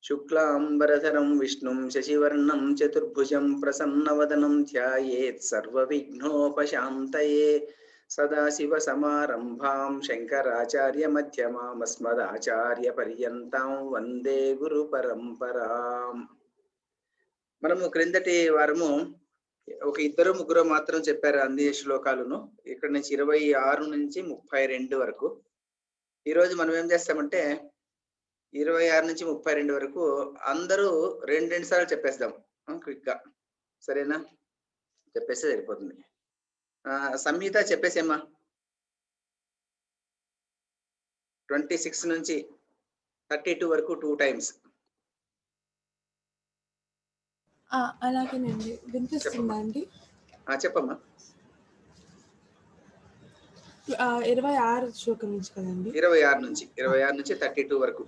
शुक्लांबरधरं विष्णुं शशिवर्णं चतुर्भुजं प्रसन्नवदनं ध्यायेत् सर्वविघ्नोपशान्तये। सदाशिवसमारम्भां शङ्कराचार्यमध्यमाम् अस्मदाचार्यपर्यन्तां वन्दे गुरुपरम्पराम्. మనము క్రిందటి వారము ఒక ఇద్దరు ముగ్గురు మాత్రం చెప్పారు అన్ని శ్లోకాలను. ఇక్కడ నుంచి 26 నుంచి 32 వరకు. ఈరోజు మనం ఏం చేస్తామంటే 26 నుంచి 32 వరకు అందరూ రెండు సార్లు చెప్పేద్దాం క్విక్ గా. సరేనా? చెప్పేస్తే సరిపోతుంది. సంహిత చెప్పేసేమ్మా. 26 నుంచి 32 వరకు 2 టైమ్స్. అలాగేనండి. వినిపిస్తుందా అండి? చెప్పమ్మా. 26 శ్లోకం నుంచి కదండి? 26 నుంచి 32 వరకు.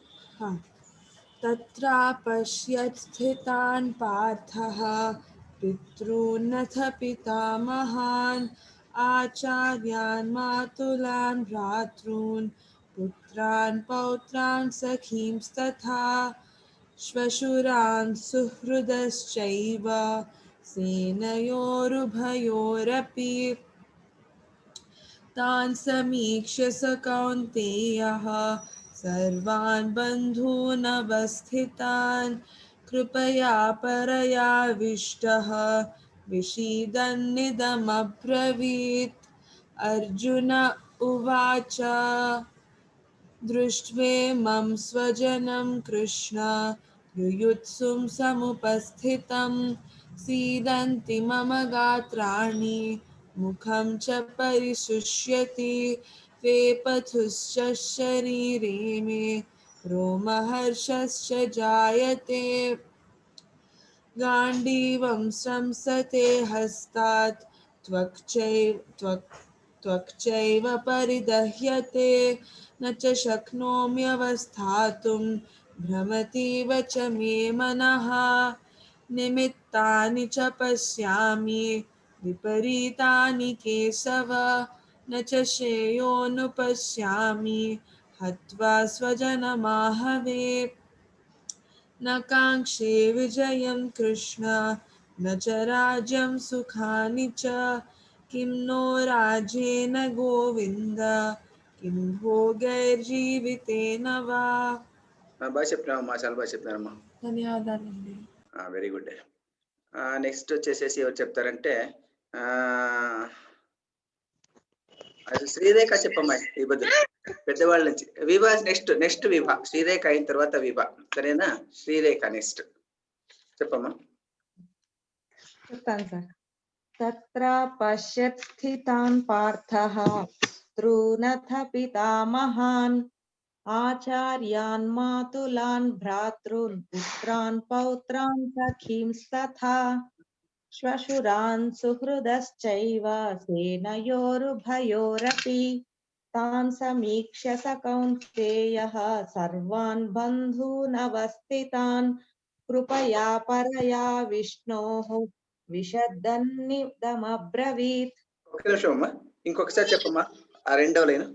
तत्रा पश्यत् स्थितान् पार्थः पितॄनथ पितामहान् आचार्यान् मातुलान् भ्रातॄन् पुत्रान् पौत्रान् सखींस्तथा श्वशुरान् सुहृदश्चैव सेनयोरुभयोरपि तान् समीक्ष्य स कौन्तेयः सर्वान् बन्धून् अवस्थितान् कृपया परयाविष्टः विषीदन्निदमब्रवीत्। अर्जुन उवाच दृष्ट्वेमं स्वजनं कृष्ण युयुत्सुं समुपस्थितं सीदन्ति मम गात्राणि मुखं च परिशुष्यति वेपथुश्च शरीरे मे रोमहर्षश्च जायते गाण्डीवं संसते हस्तात् त्वक्चैव परिदह्यते न च शक्नोम्यवस्थातुं भ्रमतीव च मे मनः निमित्तानि च पश्यामि विपरीतानि केशव न च श्रेयोनुपश्यामि हत्वा स्वजनमाहवे न काङ्क्षे विजयं कृष्ण न च राज्यं सुखानि च किं नो राज्येन गोविन्द किं भोगैर्जीवितेन वा. బాగా చెప్పినావమ్మా, చాలా బాగా చెప్పినారమ్మా. ధన్యవాదాలండి. Very good. నెక్స్ట్ వచ్చేసేసి ఎవరు చెప్తారంటే శ్రీరేఖ చెప్పమ్మా. ఈ బదులు పెద్దవాళ్ళ నుంచి వివా నెక్స్ట్ వివా. శ్రీరేఖ అయిన తర్వాత వివా. సరేనా? శ్రీరేఖ నెక్స్ట్ చెప్పమ్మా. చెప్తాను సార్. తత్ర పశ్యత్ స్థితాన్ పార్థః పితॄనథ పితామహాన్ ఆచార్యాన్ మాతులాన్ భ్రాతॄన్ పుత్రాన్ పౌత్రాన్ సఖీంస్తథా శ్వశురాన్ సుహృదశ్చైవ సేనయోరుభయోరపి తాన్ సమీక్ష్య స కౌంతేయః సర్వాన్ బంధూనవస్థితాన్ కృపయా పరయా విష్ణోః విశదన్నిదమబ్రవీత్. ఒక నిమిషం అమ్మా, ఇంకొకసారి చెప్పమ్మా ఆ రెండవ లైన్.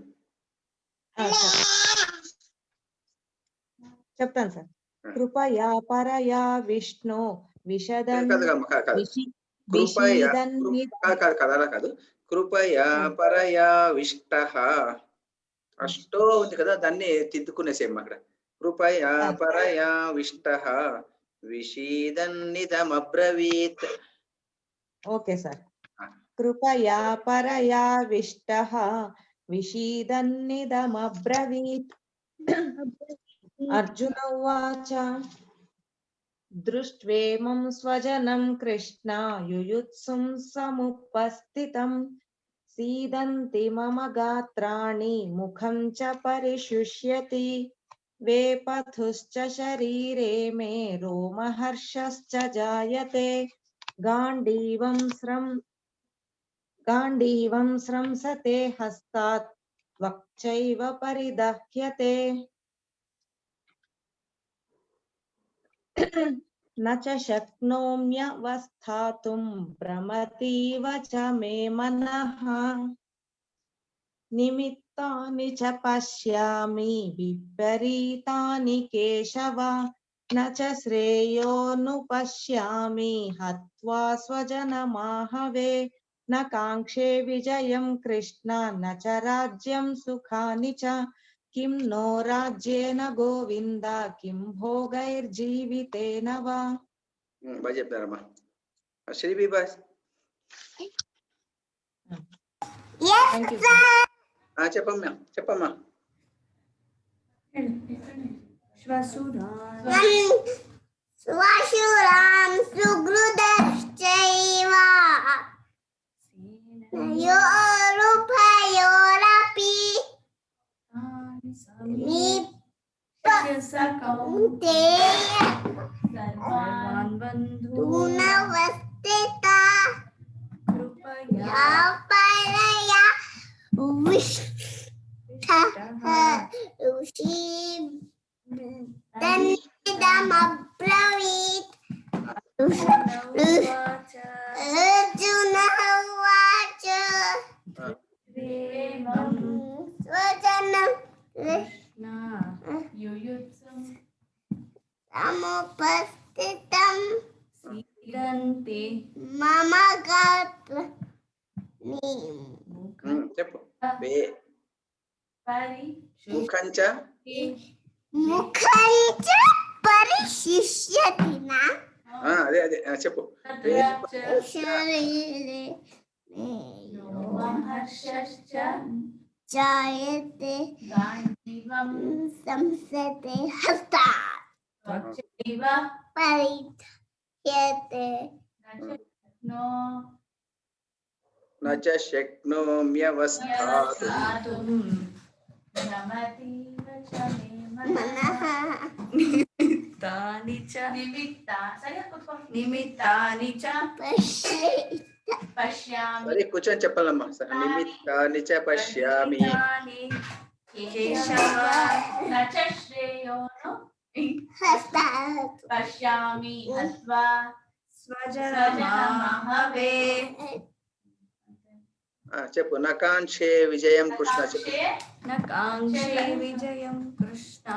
చెప్తాను సార్. కృపయా పరయా విష్ణు కాదు కృపయా పరయా విష్టః. అష్టో ఉంది కదా, దాన్ని తిద్దుకునేసేమ్మా అక్కడ. కృపయా పరయా విష్టః విషీదన్నిదమబ్రవీత్. Okay sir. కృపయా పరయా విష్టః విషీదన్నిదమబ్రవీత్. అర్జున ఉవాచ దృష్ట్వేమం స్వజనం కృష్ణ యుయుత్సుం సముపస్థితం సీదంతి మమ గాత్రాణి ముఖం చ పరిశుష్యతి వేపథుశ్చ శరీరే మే రోమహర్షశ్చ జాయతే గాండీవం స్రంసతే హస్తాత్ త్వక్చైవ పరిదహ్యతే न च शक्नोम्यवस्थातुं भ्रमतीव च मे मनः निमित्तानि च पश्यामि विपरीतानि केशव न च श्रेयोऽनुपश्यामि हत्वा स्वजनमाहवे न काङ्क्षे विजयं कृष्ण न च राज्यं सुखानि च किं नो राज्येन गोविन्द किं भोगैर्जीवितेन वा। బాగా చెప్తారమ్మా. Shri Vibhas Thank you, sir. చెప్పమ్మా చెప్పమ్మా. स्वशुरां सुहृदश्चैव योरुभयोरपि कौन्तेय सर्वान्बन्धूनवस्थिता कृपया परया ऋषिदमब्रवीत् अर्जुन उवाच स्वजनं समुपस्थितं मम गात्र చెప్పు. ముఖంచ मुखञ्च परिशिष्यति न అదే అదే చెప్పు. शरीरे जायते संसते हस्तात् परित्यते నచ శక్నోమ్యవస్థాతుం मनः నిమిత్తాని చ పశ్యామి సరే కూర్చొని చెప్పాలమ్మా. నిమిత్తాని చ పశ్యామి కేశవ నచ శ్రేయోను हस्तात् పశ్యామి హత్వా స్వజనమాహవే చెప్పు. నకాంక్షే విజయం కృష్ణ చెప్పు. నకాంక్షే విజయం కృష్ణ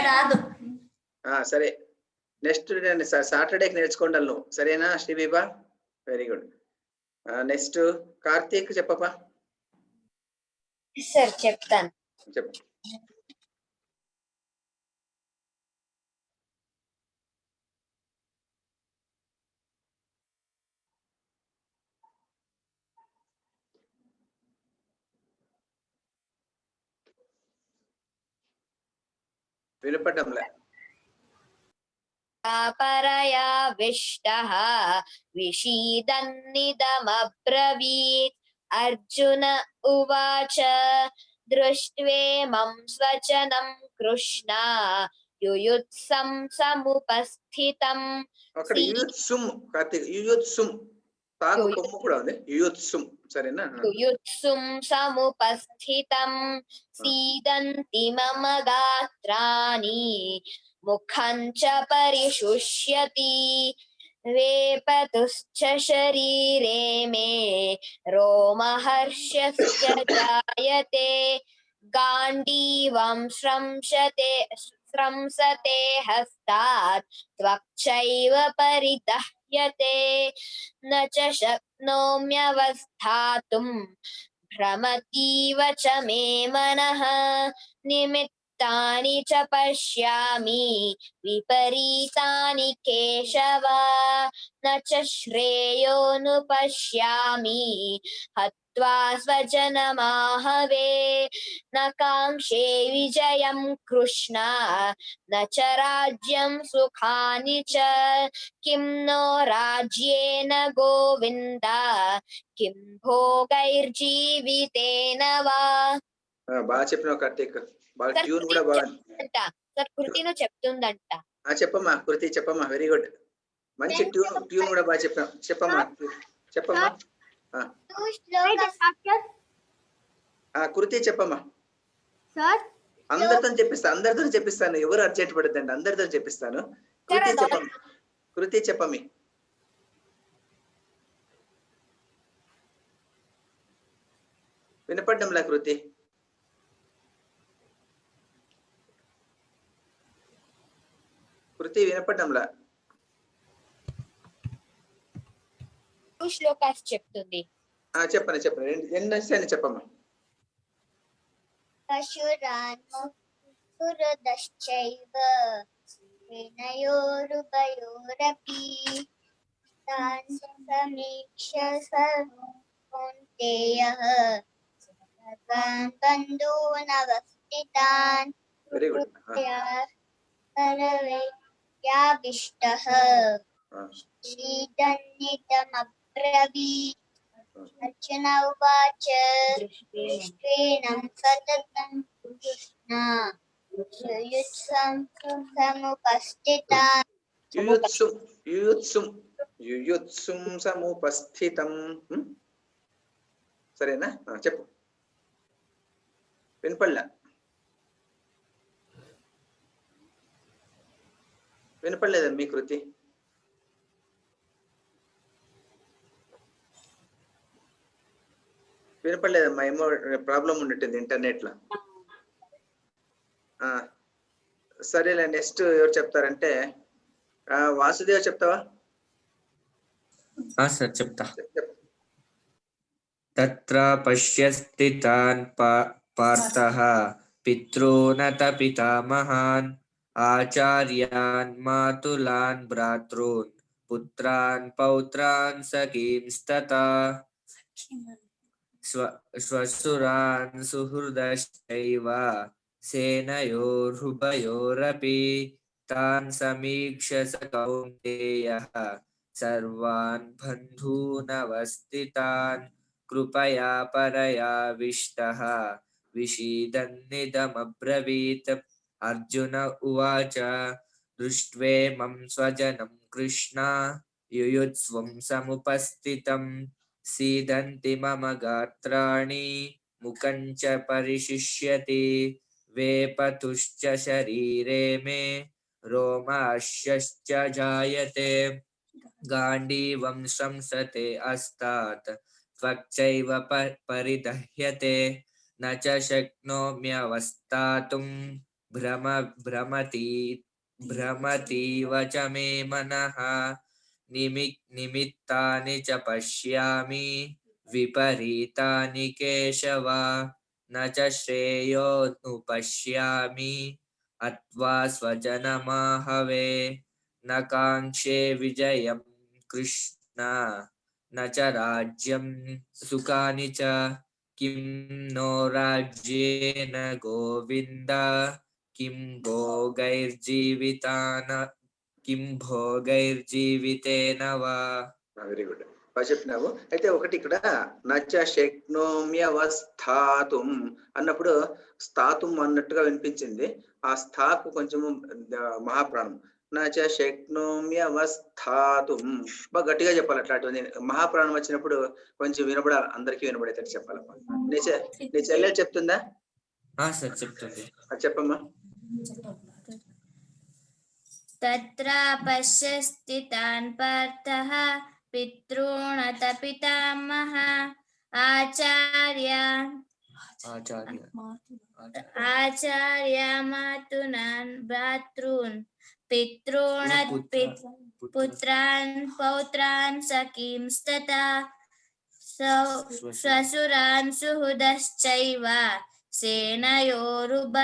రాదు. సరే నెక్స్ట్ సాటర్డేకి నేర్చుకోండి నువ్వు, సరేనా Sri Vibha? Very good. Next Karthik చెప్పపా. సార్ చెప్తాను. చెప్పు. వినపడంలే. परया विष्टः विषीदन्निदमब्रवीत् अर्जुन उवाच दृष्ट्वेमं स्वजनं कृष्ण युयुत्सं समुपस्थितम् అక్కడ యుయుత్సుం కార్తీక్, యుయుత్సుం తాకు కొమ్ము కూడా ఉంది. యుయుత్సుం సరేనా? युयुत्सुं समुपस्थितं सीदन्ति मम गात्राणि मुखं च परिशुष्यति वेपतुश्च शरीरे मे रोमहर्षश्च जायते गाण्डीवं स्रंसते हस्तात् त्वक्चैव परिदह्यते न च शक्नोम्यवस्थातुं भ्रमतीव च मे मनः निमित्तानि च पश्यामि विपरीतानि केशव न च श्रेयोऽनुपश्यामि हत्वा स्वजनमाहवे न काङ्क्षे विजयं कृष्ण न च राज्यं सुखानि च किं नो राज्येन गोविन्द किं भोगैर्जीवितेन वा। బాగా చెప్పినావు కార్తీక్. బాగా ట్యూన్ కూడా బాగుంది. సార్ కృతిను చెప్తుందంట. చెప్పమ్మా కృతి, చెప్పమ్మా. Very good. మంచి ట్యూన్ కూడా బాగా చెప్పావు. చెప్పమ్మా చెప్పమ్మా. కృతి చెప్పమ్మా. అందరితో చెప్పిస్తాను. ఎవరు అర్జెంట్ పడద్దండి, అందరితో చెప్పిస్తాను. కృతి చెప్పమ్మా. కృతి చెప్పమ్మి. వినపడ్డంలా కృతి? కృతి వినపడంలా. శ్లోకాస్ చెప్తుంది. చెప్పండి చెప్పండి, ఎన్ని వచ్చాయని చెప్పమ్మా. పశురాన్మురదశ్చైవ సేనయోరుభయోరపి తాన్ సమీక్ష్య కౌంతేయః సర్వాన్ బంధూనవస్థితాన్ వెరీ గుడ్. పరవేయాభిష్టః శ్రీదన్నితమబ్రవీత్. అర్జున ఉవాచ దృష్ట్వేనం సతతం కృష్ణ యుయుత్సం సముపస్థితాన్. యుయుత్సుం సముపస్థితం. సరేనా? చెప్పు. వినపడలేదా మీ కృతి? వినపడలేదమ్మా, ఏమో ప్రాబ్లం ఉన్నట్టుంది ఇంటర్నెట్ లో. సరేలే, నెక్స్ట్ ఎవరు చెప్తారంటే వాసుదేవ్ చెప్తావా? సార్ చెప్తా. తత్ర పశ్యస్థితాన్ పార్థః పితॄనత పితామహాన్ ఆచార్యాన్ మాతులాన్ భ్రాతॄన్ పుత్రాన్ పౌత్రాన్ సఖీంస్తథా శ్వశురాన్ సుహృదశ్చైవ సేనయోరుభయోరపి తాన్ సమీక్ష్య స కౌంతేయః సర్వాన్ బంధూనవస్థితాన్ కృపయా పరయావిష్టః విషీదన్నిదమబ్రవీత్. అర్జున ఉవాచ దృష్ట్వేమం స్వజనం కృష్ణ యుయుత్స్వం సముపస్థితం సీదంతి మమ గాత్రాణి ముఖం చ పరిశిష్యతి వేపతుశ్చ శరీరే మే రోమాశ్యశ్చ జాయతే గాండీవం శంసతే అస్తాత్ త్వక్చైవ పరిదహ్యతే న చ శక్నోమ్యవస్థాతుం భ్రమతీవ చ మే మనః నిమిత్తాని చ పశ్యామి విపరీతాని కేశవ న చ శ్రేయోనుపశ్యామి అత్వా స్వజనమాహవే న కాంక్షే విజయం కృష్ణ న చ రాజ్యం సుఖాని చ కిం నో రాజ్యేన గోవింద కిం భోగైర్జీవితేన వా. వెరీ గుడ్, బాగా చెప్పినావు. అయితే ఒకటి ఇక్కడ నచ శక్నోమ్యవస్థాతుం అన్నప్పుడు స్థాతుం అన్నట్టుగా వినిపించింది. ఆ స్థాకు కొంచెము మహాప్రాణం. నచ శక్నోమ్యవస్థాతుం బాగా గట్టిగా చెప్పాలి. అట్లాంటివి మహాప్రాణం వచ్చినప్పుడు కొంచెం వినపడాలి, అందరికీ వినపడేటట్టు చెప్పాలమ్మా. నీ చెల్లెలు చెప్తుందా? సార్ చెప్తుంది. చెప్పమ్మా. తత్ర పశ్యస్థితాన్ పార్థః పితॄణత పితామహ ఆచార్యమాతునాన్ భ్రాతॄన్ పుత్రాన్ పౌత్రాన్ సఖీంస్తథా శ్వశురాన్ సుహృదశ్చైవ సేనయోరుభయోరపి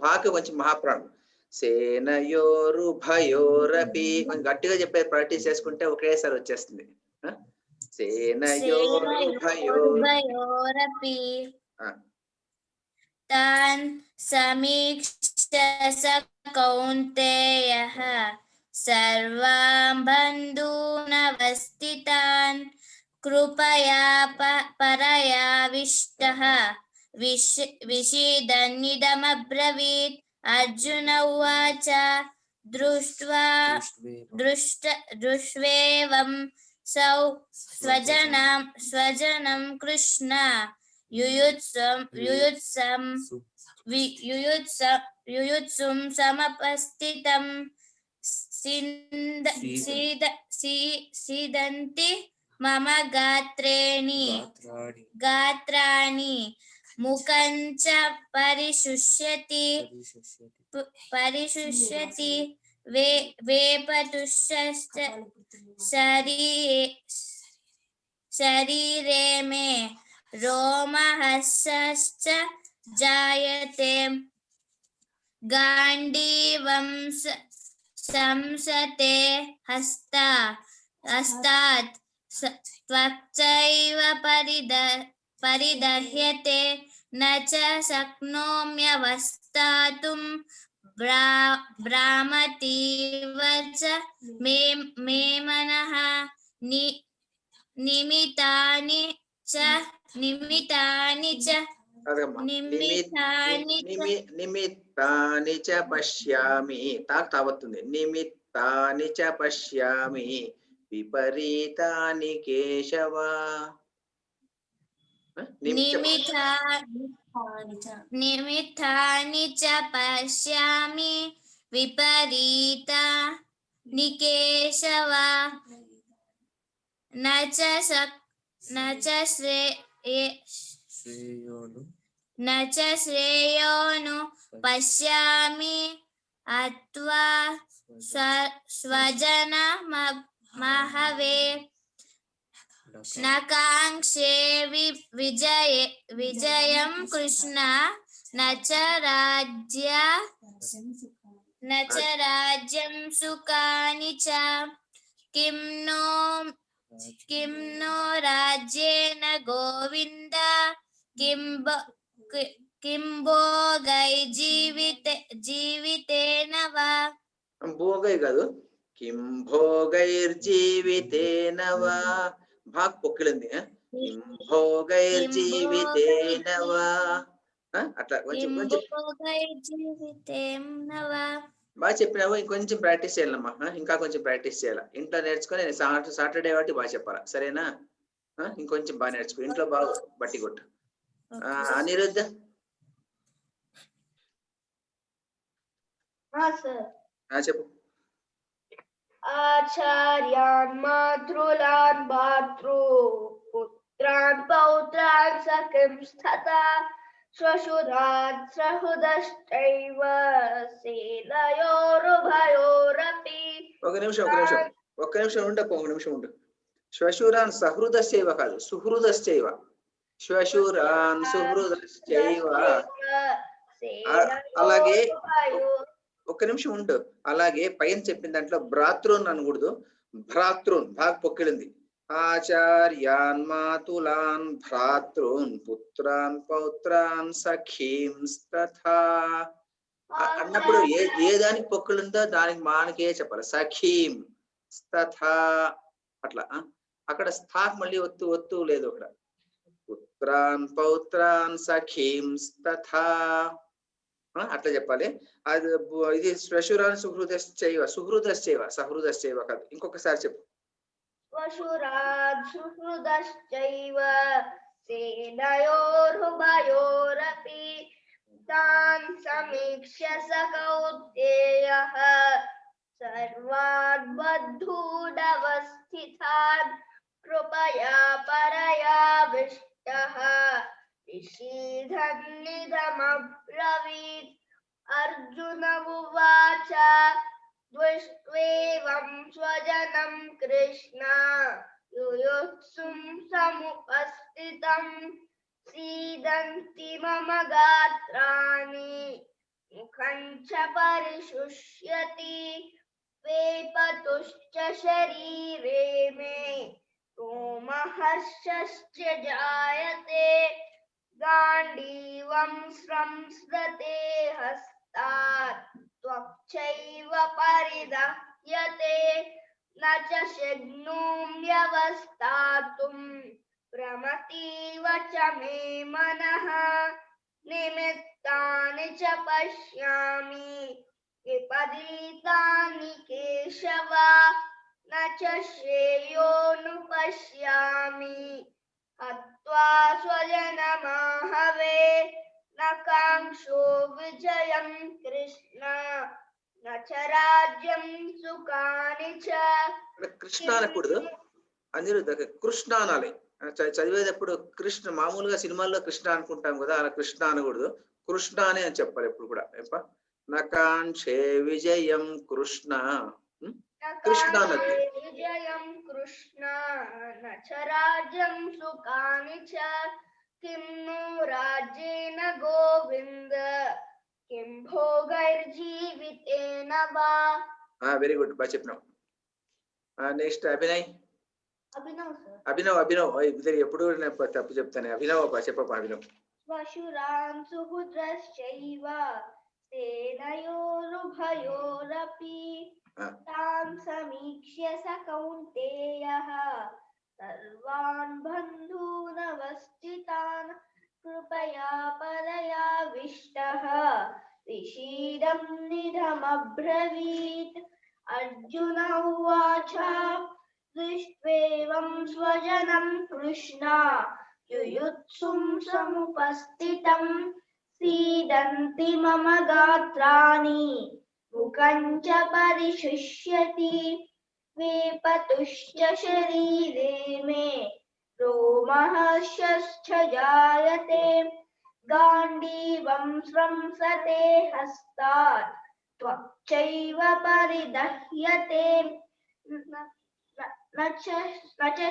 భాకు మంచి మహాప్రాణం. సేనయోరుభయోరపి కొంచెం గట్టిగా చెప్పే ప్రాక్టీస్ చేసుకుంటే ఒకేసారి వచ్చేస్తుంది. సేనయోరుభయోరపి తాన్ సమీక్ష్య స కౌంతేయః సర్వాన్ బంధూనవస్థితాన్ కృపయా పరయావిష్టః విషీదన్నిదమబ్రవీత్. అర్జున ఉవాచ దృష్ట్వేవం స్వజనం కృష్ణ యుయుత్సుం సమపస్థితం సీదంతి మమ గాత్రాణి मुखं च परिशुष्यति वेपतुश्च शरीरे मे रोमहर्षश्च जायते गाण्डीवं संसते हस्तात् त्वचैव परिदह्यते न च शक्नोम्यवस्थातुं भ्रामतीव च मे मनः निमितानि च निमित्तानि च पश्यामि ताक् तावत्तुंदी निमित्तानि च पश्यामि विपरीतानि केशव निमित्तानि च पश्यामि विपरीतानि केशव न च श्रेयोनु पश्यामि अत्वा स्वजनमहवे न काङ्क्षे विजयं कृष्ण न च राज्यं सुखानि च किं नो राज्येन गोविन्द किं भोगैर्जीवितेन वा भोगै कादु किं भोगैर्जीवितेन वा भाग పొక్కిలింది किं भोगैर्जीवितेन वा అట్లా కొంచెం బాగా చెప్పినావు ఇంకొంచెం ప్రాక్టీస్ చేయాలమ్మా ఇంకా కొంచెం ప్రాక్టీస్ చేయాలి ఇంట్లో నేర్చుకొని సాటర్డే వాటి బాగా చెప్పాలా సరేనా ఇంకొంచెం బాగా నేర్చుకో ఇంట్లో బాగా బట్టి కొట్టు అనిరుద్ధ చెప్పు आचार्यान् मातृलान् पुत्रान् पौत्रान् सखिंस्तथा श्वशुरान् सहुदश्चैव सेनयोरुभयोरपि ఒక నిమిషం ఉండు శ్వశురాన్ సహృదశ్చైవ కాదు సుహృదశ్చైవ శ్వశురాన్ సుహృదశ్చైవ అలాగే ఒక్క నిమిషం ఉండు అలాగే పైన చెప్పిన దాంట్లో భ్రాతృన్ అనకూడదు భ్రాతృన్ బాగా పొక్కిలింది ఆచార్యాన్ మాతులాన్ భ్రాతృన్ పుత్రాన్ పౌత్రాన్ సఖీంస్తథా అన్నప్పుడు ఏ దానికి పొక్కిలిందో దానికి మానకే చెప్పాలి సఖీం స్తథా అట్లా అక్కడ స్థాక్ మళ్ళీ ఒత్తు లేదు అక్కడ పుత్రాన్ పౌత్రాన్ సఖీంస్తథా అట్లా చెప్పాలి అది ఇది శ్వశురాన్ సుహృదశ్చైవ సహృదశ్చైవ కాదు ఇంకొకసారి చెప్పు శ్వశురాన్ సుహృదశ్చైవ సేనయోరుభయోరపి तान् समीक्ष्य स कौन्तेयः सर्वान् बन्धूनवस्थितान् कृपया परयाविष्टः निषीदन्निदमब्रवीत् अर्जुन उवाच दृष्ट्वेवं स्वजनं कृष्ण युयुत्सुं समुपस्थितम् सीदन्ति मम गात्राणि मुखं च परिशुष्यति वेपतुश्च शरीरे मे रोमहर्षश्च जायते गाण्डीवं संस्रते हस्तात् त्वचैव परिदह्यते न च शक्नोम्यवस्थातुं भ्रमतीव च मे मनः निमित्तानि च पश्यामि विपरीतानि केशव न च श्रेयोनुपश्यामि हत्वा स्वजनमाहवे न काङ्क्षो विजयं कृष्ण न च राज्यं सुखानि च కృష్ణ అనకూడదు అనిరుద్ధ కృష్ణ అనాలి చదివేటప్పుడు కృష్ణ మామూలుగా సినిమాల్లో కృష్ణ అనుకుంటాం కదా, అలా కృష్ణ అనకూడదు, కృష్ణ అనే అని చెప్పాలి ఎప్పుడు కూడా. నకాంక్షే విజయం కృష్ణ, కృష్ణ అన్నది విజయం కృష్ణ నచరాజ్యం సుఖాని చ కిం ను రాజ్యేన గోవింద కిం భోగైర్జీవితేన వా. వెరీ గుడ్, బాగా చెప్పినావు. నెక్స్ట్ అభినయ్. అభినవ్ సార్. అభినవ్ ఎప్పుడు నేను తప్పు చెప్తాను. అభినవ్ చెప్పప్ప. అభినవ్. శ్వశురాన్ సుహృద్రశ్చైవ సేనయోరుభయోరపి తాన్ సమీక్ష్య స కౌంతేయః సర్వాన్ బంధూనవస్థితాన్ కృపయా పరయావిష్టః విషీదం నిధమబ్రవీత్. అర్జున ఉవాచ దృష్ట్వేవం స్వజనం కృష్ణ యుయుత్సుం సముపస్థితం సీదంతి మమ గాత్రాణి ముఖం చ పరిశుష్యతి వేపతుశ్చ శరీరే మే రోమహర్షశ్చ జాయతే గాంధీవం స్రంసతే హస్తాత్ త్వచ్చైవ పరిదహ్యతే న చ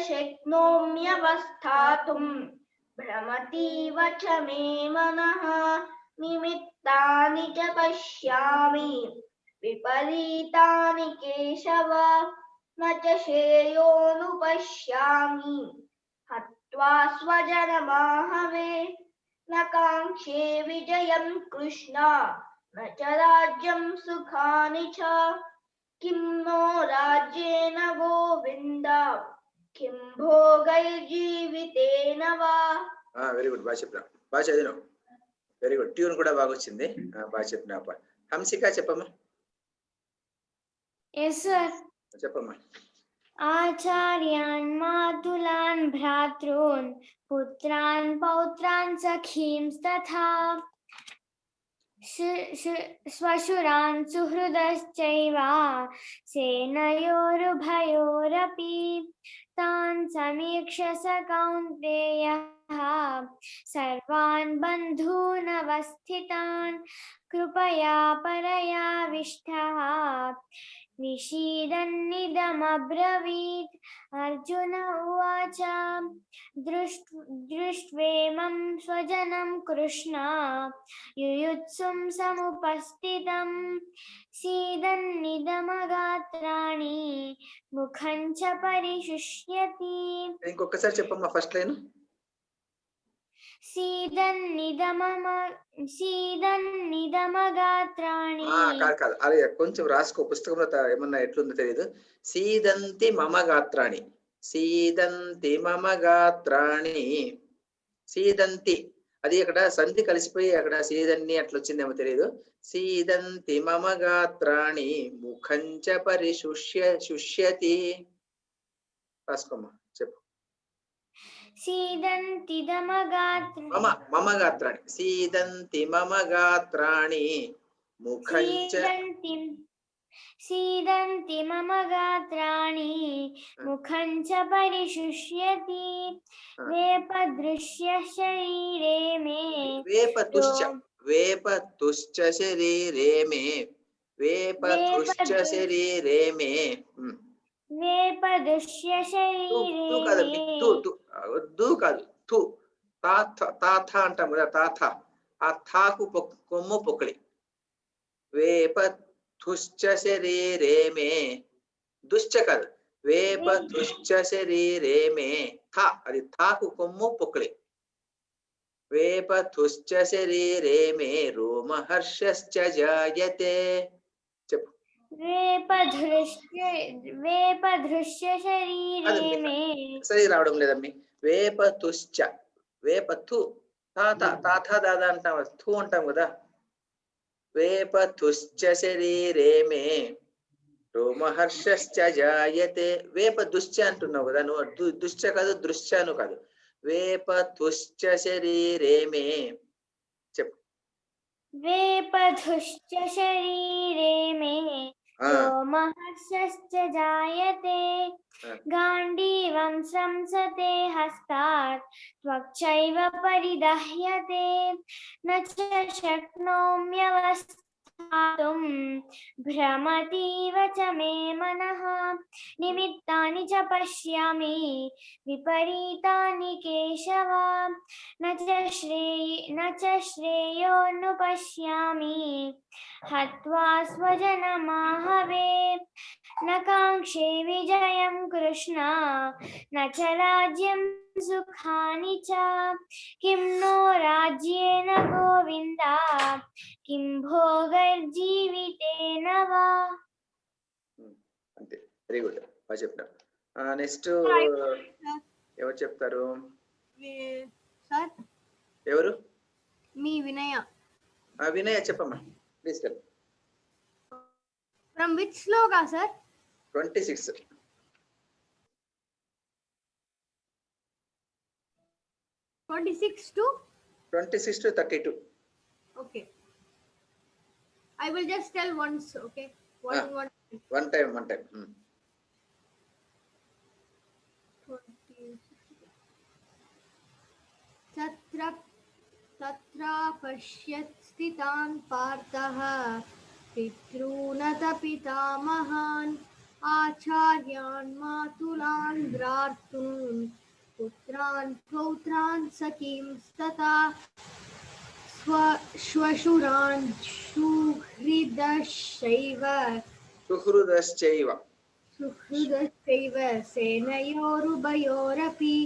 శక్నోమ్యవస్థాతుం భ్రమతీవ చ మే మనః నిమిత్తాని చ పశ్యామి విపరీతాని కేశవ న చ శ్రేయోనుపశ్యామి హత్వా స్వజనమాహవే న కాంక్షే విజయం కృష్ణ న చ రాజ్యం సుఖాని చ కిం నో రాజ్యేన గోవింద కిం భోగైర్జీవితేన వా. వెరీ గుడ్, బాగా చెప్పినా, బాగా చదివినావు. వెరీ గుడ్, ట్యూన్ కూడా బాగా వచ్చింది, బాగా చెప్పినా. హంసిక చెప్పమ్మా. చెప్పమ్మా. ఆచార్యాన్ మాతులాన్ భ్రాతॄన్ పుత్రాన్ పౌత్రాన్ సఖీంస్తథా శ్వశురాన్ సుహృదశ్చైవ సేనయోరుభయోరపి తాన్ సమీక్ష్య స కౌంతేయః సర్వాన్ బంధూనవస్థితాన్ కృపయా పరయావిష్టః విషీదన్నిదమబ్రవీత్. అర్జున ఉవాచ దృష్ట్వేమం స్వజనం కృష్ణ యుయుత్సుం సముపస్థితం సీదన్నిదమగాత్రాణి ముఖం చ పరిశుష్యతి. ఇంకొకసారి చెప్పమ్మా ఫస్ట్ లైన్. సీదన్నిదమగాత్రాణి. కాదు, అదే కొంచెం రాసుకో, పుస్తకంలో ఏమన్నా ఎట్లుందో తెలియదు. సీదంతి మమ గాత్రాణి, సీదంతి మమ గాత్రాణి, సీదంతి అది అక్కడ సంధి కలిసిపోయి అక్కడ సీదన్ని అట్లా వచ్చిందేమో తెలియదు. సీదంతి మమ గాత్రాణి ముఖం చ పరిశుష్యతి. రాసుకోమ్మా, చెప్పు. మమ గాత్రాణి, సీదంతి మమ గాత్రాణి ముఖం చ సీదంతి మమ గాత్రాణి ముఖం చ పరిశుష్యతి వేపదృశ్య శరీరే మే. వేపతుశ్చ శరీరే మే, వేపతుశ్చ శరీరే మే. వేపదృశ్య శరీరే మే. కాదు, తు తాథ అంటాం కదా, తాథ, ఆ థాకు కొమ్ము పొక్కలి. వేపతుశ్చ శరీరే మే, దుశ్చ కాదు, వేపతుశ్చ శరీరే మే, థా అది థాకు కొమ్ము పొక్కలి. వేపతుశ్చ శరీరే మే రోమహర్షశ్చ జాయతే. చెప్పు. వేపదృశ్య శరీరే మే. సరి రావడం లేదమ్మి. వేపతుశ్చ, వేపతు తాథ దాదా అంటాం, థూ అంటాం కదా. వేపతుశ్చ శరీరే మే రోమహర్షశ్చ జాయతే. వేపదుశ్చ అంటున్నావు కదా నువ్వు, దుశ్చ కాదు, దృశ్చను కాదు. వేపతుశ్చ శరీరే మే. చెప్పు. వేపధుశ్చ శరీరే మే रोमहर्षश्च जायते गाण्डीवं संसते हस्तात् त्वक्चैव परिदह्यते न च शक्नोम्यवस्थातुं भ्रमतीव च मे मनः निमित्तानि च पश्यामि विपरीतानि केशव न च श्रेयोनुपश्यामि हत्वा स्वजनमाहवे न काङ्क्षे विजयं कृष्ण न च राज्यं सुखानि च किं नो राज्येन गोविन्द किं भोगैर्जीवितेन वा అంతే వెరీ గుడ్ బాగా చెప్తారు నెక్స్ట్ ఎవరు చెప్తారు సార్ ఎవరు మీ వినయ వినయ చెప్పమ్మా please tell from which shloka sir 26 26 to 32 okay. I will just tell once, okay? One time. 20. तत्र पश्यत् स्थितान् पार्थः पितॄनथ पितामहान् आचार्यान् मातुलान् भ्रातॄन् पुत्रान् पौत्रान् सखींस्तथा श्वशुरान् सुहृदश्चैव सेनयोरुभयोरपि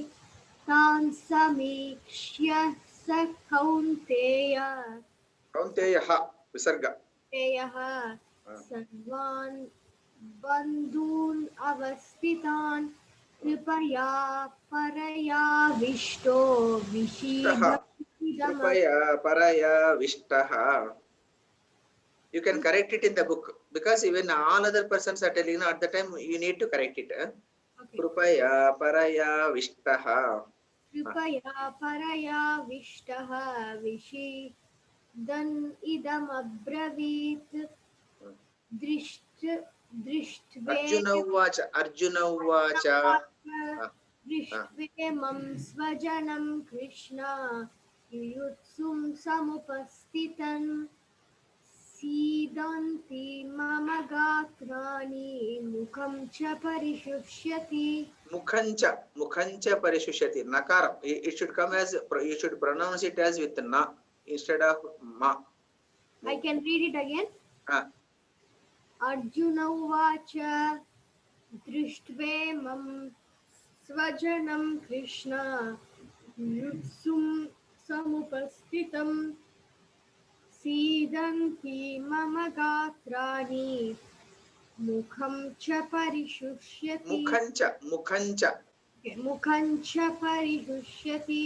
तान् समीक्ष्य स कौन्तेयः विसर्ग सर्वान् बन्धून् अवस्थितान् कृपया परयाविष्टो Parayavishtah. You can correct it in the book because even all other persons are telling at the time you need to correct it. Krupaya Parayavishtah. कृपया परयाविष्टः विषीदन् इदम् अब्रवीत् Arjuna uvacha दृष्ट्वेमं स्वजनं कृष्ण युयुत्सुं समुपस्थितन् सीदन्ति मम गात्राणि मुखं च परिशुष्यति Mukhancha parishushati. Nakaram. It should come as, you should pronounce it as with na instead of ma. I can read it again. Arjuna uvacha दृष्ट्वेमं स्वजनं कृष्ण युत्सुं समुपस्थितं सीदन्ति मम गात्राणि मुखं च परिशुष्यति मुखं च परिशुष्यति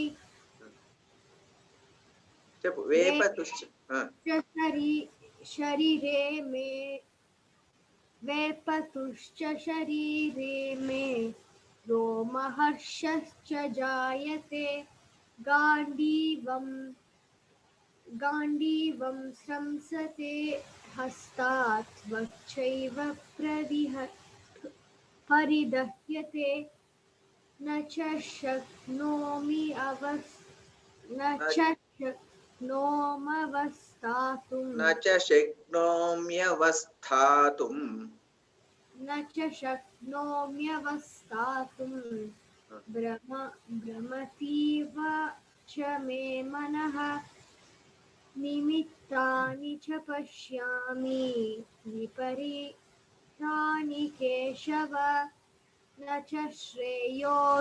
शरीरे मे वेपतुश्च शरीरे मे रोमहर्षश्च जायते गाण्डीवं स्रंसते हस्तात् त्वच्चैव परिदह्यते न च शक्नोम्यवस्थातुं भ्रमतीव च मे मनः निमित्तानि च पश्यामि विपरीतानि केशव न च श्रेयोनुपश्यामि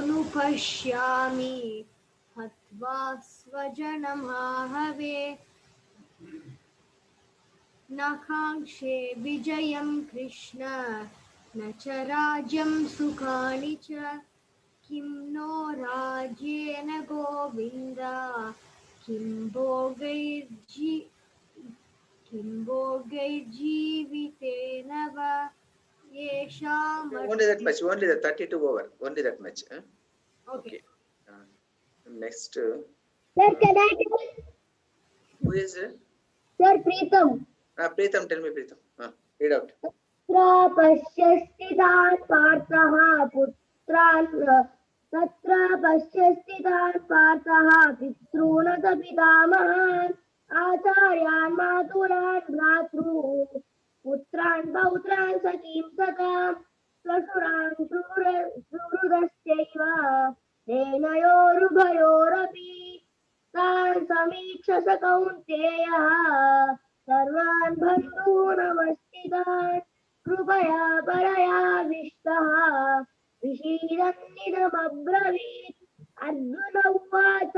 हत्वा स्वजनमाहवे न काङ्क्षे विजयं कृष्ण न च राज्यं सुखानि च किं नो राज्येन गोविन्द किं भोगैर्जीवितेन वा येषाम् only that much, only the 32 over, only that much. Okay. Next. Sir, can I tell? Who is it? Sir, Preetham. Preetham, tell me Preetham. Read out. तत्र पश्यस्थितान् पार्थः पुत्रान् तत्र पश्यस्थितान् पार्थः पितॄन् च पितामहान् आचार्यान् मातुलान् भ्रातॄन् पुत्रान् पौत्रान् सखीं सखां श्वशुरान् सुहृदश्चैव सेनयोरुभयोरपि तान् समीक्ष स कौन्तेयः सर्वान् बन्धूनवस्थितान् कृपया परयाविष्टः विषीदन्निदमब्रवीत् अर्जुन उवाच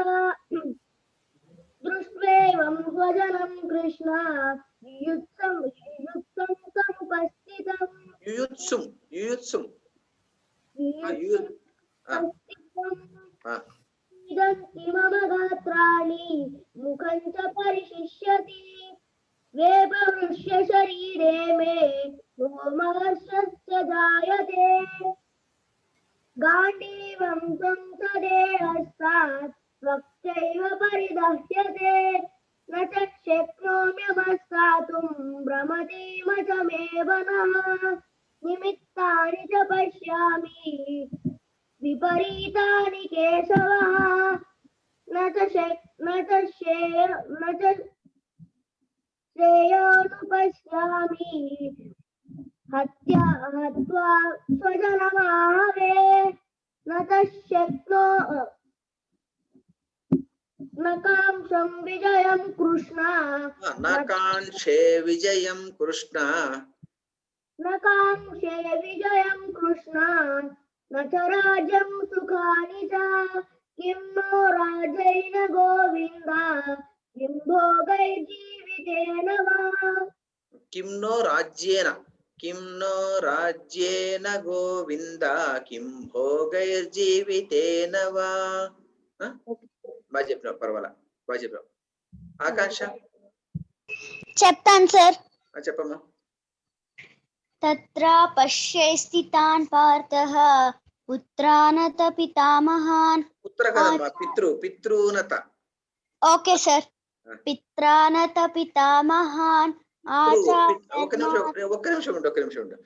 दृष्ट्वेवं स्वजनं कृष्ण युयुत्सं समुपस्थितं युयुत्सुं इदन्ति मम गात्राणि मुखं च परिशिष्यति वेपवृष्य शरीरे मे रोमहर्षश्च जायते गाण्डीवं त्वं तदेहस्तात् त्वक्चैव परिदह्यते न च शक्नोम्यवस्थातुं भ्रमतीम च मे वनः निमित्तानि च पश्यामि विपरीतानि केशवः न च श्रेयोनुपश्यामि हत्वा स्वजनमाहवे न च शक्नो न कांक्षं विजयं कृष्ण न काङ्क्षे विजयं कृष्ण न कांक्षे विजयं कृष्ण न च राज्यं सुखानि च किं नो राज्येन गोविन्द किं भोगैर्जीवितेन वा किं नो राज्येन गोविन्द किं भोगैर्जीवितेन वा బాగా చెప్పినావు పర్వాలా బాగా చెప్పావు ఆకాంక్ష చెప్తాను సార్. చెప్పమ్మా తత్ర పశ్య స్థితాన్ పార్థః పుత్రానత పితామహాన్ పుత్ర కదమ్మా పితృనత ఓకే సార్. పిత్రానత పితామహాన్ ఒక్క నిమిషం ఉండు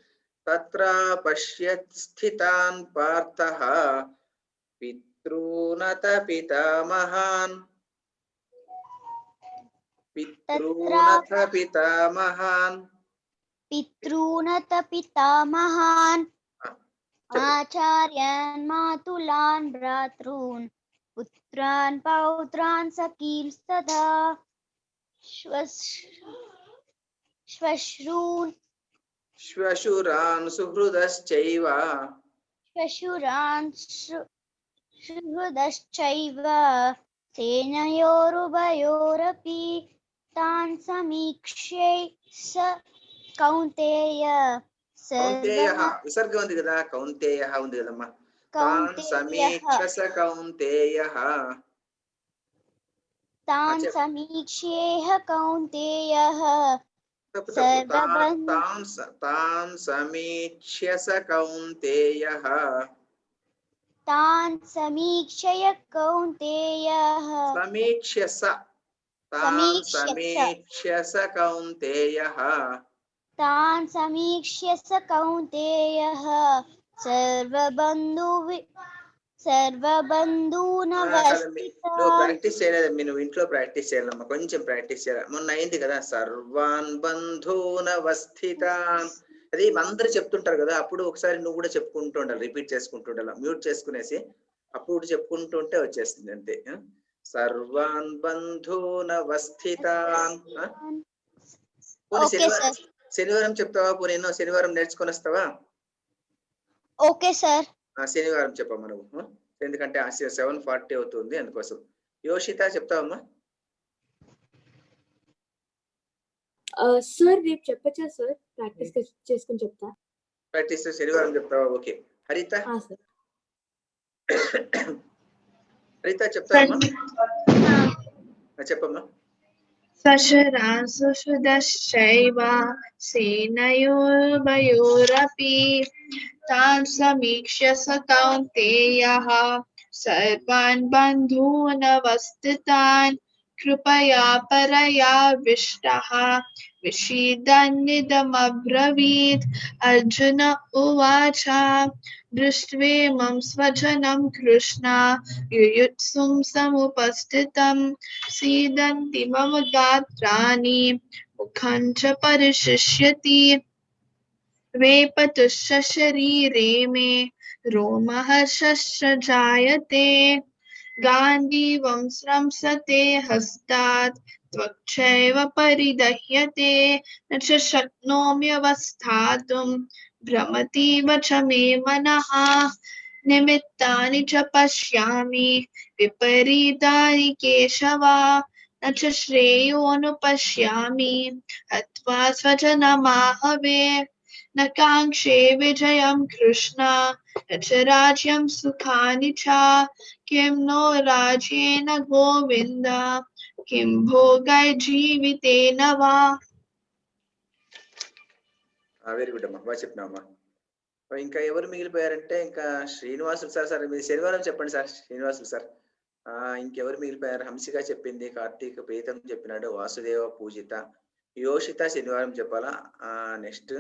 తత్ర పశ్యత్ స్థితాన్ పార్థః పితృనత పితామహాన్ ఆచార్యాన్ మాతులాన్ భ్రాతॄన్ పుత్రాన్ పౌత్రాన్ సఖీం తథా శ్వశురాన్ సుహృదశ్చైవ సేనయోరుభయోరపి తాన్ సమీక్ష్య స కౌంతేయ విసర్గ ఉంది కదా కౌంతేయ ఉంది కదమ్మా తాన్ సమీక్ష స కౌంతేయ తాన్ సమీక్ష్యేహ కౌంతేయ తాన్ సమీక్ష్య స కౌంతేయ తాన్ సమీక్షయ కౌంతేయ తాన్ సమీక్ష్య స కౌంతేయ నువ్వు ప్రాక్టీస్ చేయలేదు నువ్వు ఇంట్లో ప్రాక్టీస్ చేయాలమ్మా కొంచెం ప్రాక్టీస్ చేయాలి మొన్న అయింది కదా సర్వాన్ బంధూనవస్థితాన్ అది అందరూ చెప్తుంటారు కదా అప్పుడు ఒకసారి నువ్వు కూడా చెప్పుకుంటూ ఉండాలి రిపీట్ చేసుకుంటూ ఉండాలి మ్యూట్ చేసుకునేసి అప్పుడు చెప్పుకుంటూ ఉంటే వచ్చేస్తుంది అంతే సర్వాన్ బంధూనవస్థితాన్ శనివారం చెప్తావా పోనీ ఎన్నో శనివారం నేర్చుకొని వస్తావా ఓకే సార్ శనివారం చెప్పమ్మా నువ్వు ఎందుకంటే 7:40 అవుతుంది అందుకోసం యోషిత చెప్తావమ్మా సార్ రేపు చెప్పచ్చా సార్ ప్రాక్టీస్ చేసుకుని చెప్తా ప్రాక్టీస్ శనివారం చెప్తావా ఓకే హరిత చెప్తావమ్మా చెప్పమ్మా శ్వశురాన్ సుహృదశ్చైవ సేనయోరుభయోరపి తాన్ సమీక్ష్య స కౌంతేయః సర్వాన్ బంధూనవస్థితాన్ कृपया परया विष्टः विषीदन्निदमब्रवीत् अर्जुन उवाच दृष्ट्वेमं स्वजनं कृष्ण युयुत्सुं समुपस्थितं सीदन्ति मम गात्राणि मुखं च परिशुष्यति वेपतुश्च शरीरे मे रोमहर्षश्च जायते गाण्डीवं स्रंसते हस्तात् त्वक्चैव परिदह्यते न च शक्नोम्यवस्थातुं भ्रमतीव च मे मनः निमित्तानि च पश्यामि विपरीतानि केशव न च श्रेयोनुपश्यामि हत्वा स्वजनमाहवे न काङ्क्षे विजयं कृष्ण न च राज्यं सुखानि च किं नो राज्येन गोविन्द किं भोगैर्जीवितेन वा వెరీ గుడ్ అమ్మా, బాగా చెప్పినామ్మా. ఇంకా ఎవరు మిగిలిపోయారంటే ఇంకా శ్రీనివాసులు సార్ మీరు శనివారం చెప్పండి సార్. శ్రీనివాసులు సార్. ఇంకెవరు మిగిలిపోయారు? హంసిక చెప్పింది, కార్తీక్ ప్రీతం చెప్పినాడు, వాసుదేవ పూజిత, యోషిత శనివారం చెప్పాలా. నెక్స్ట్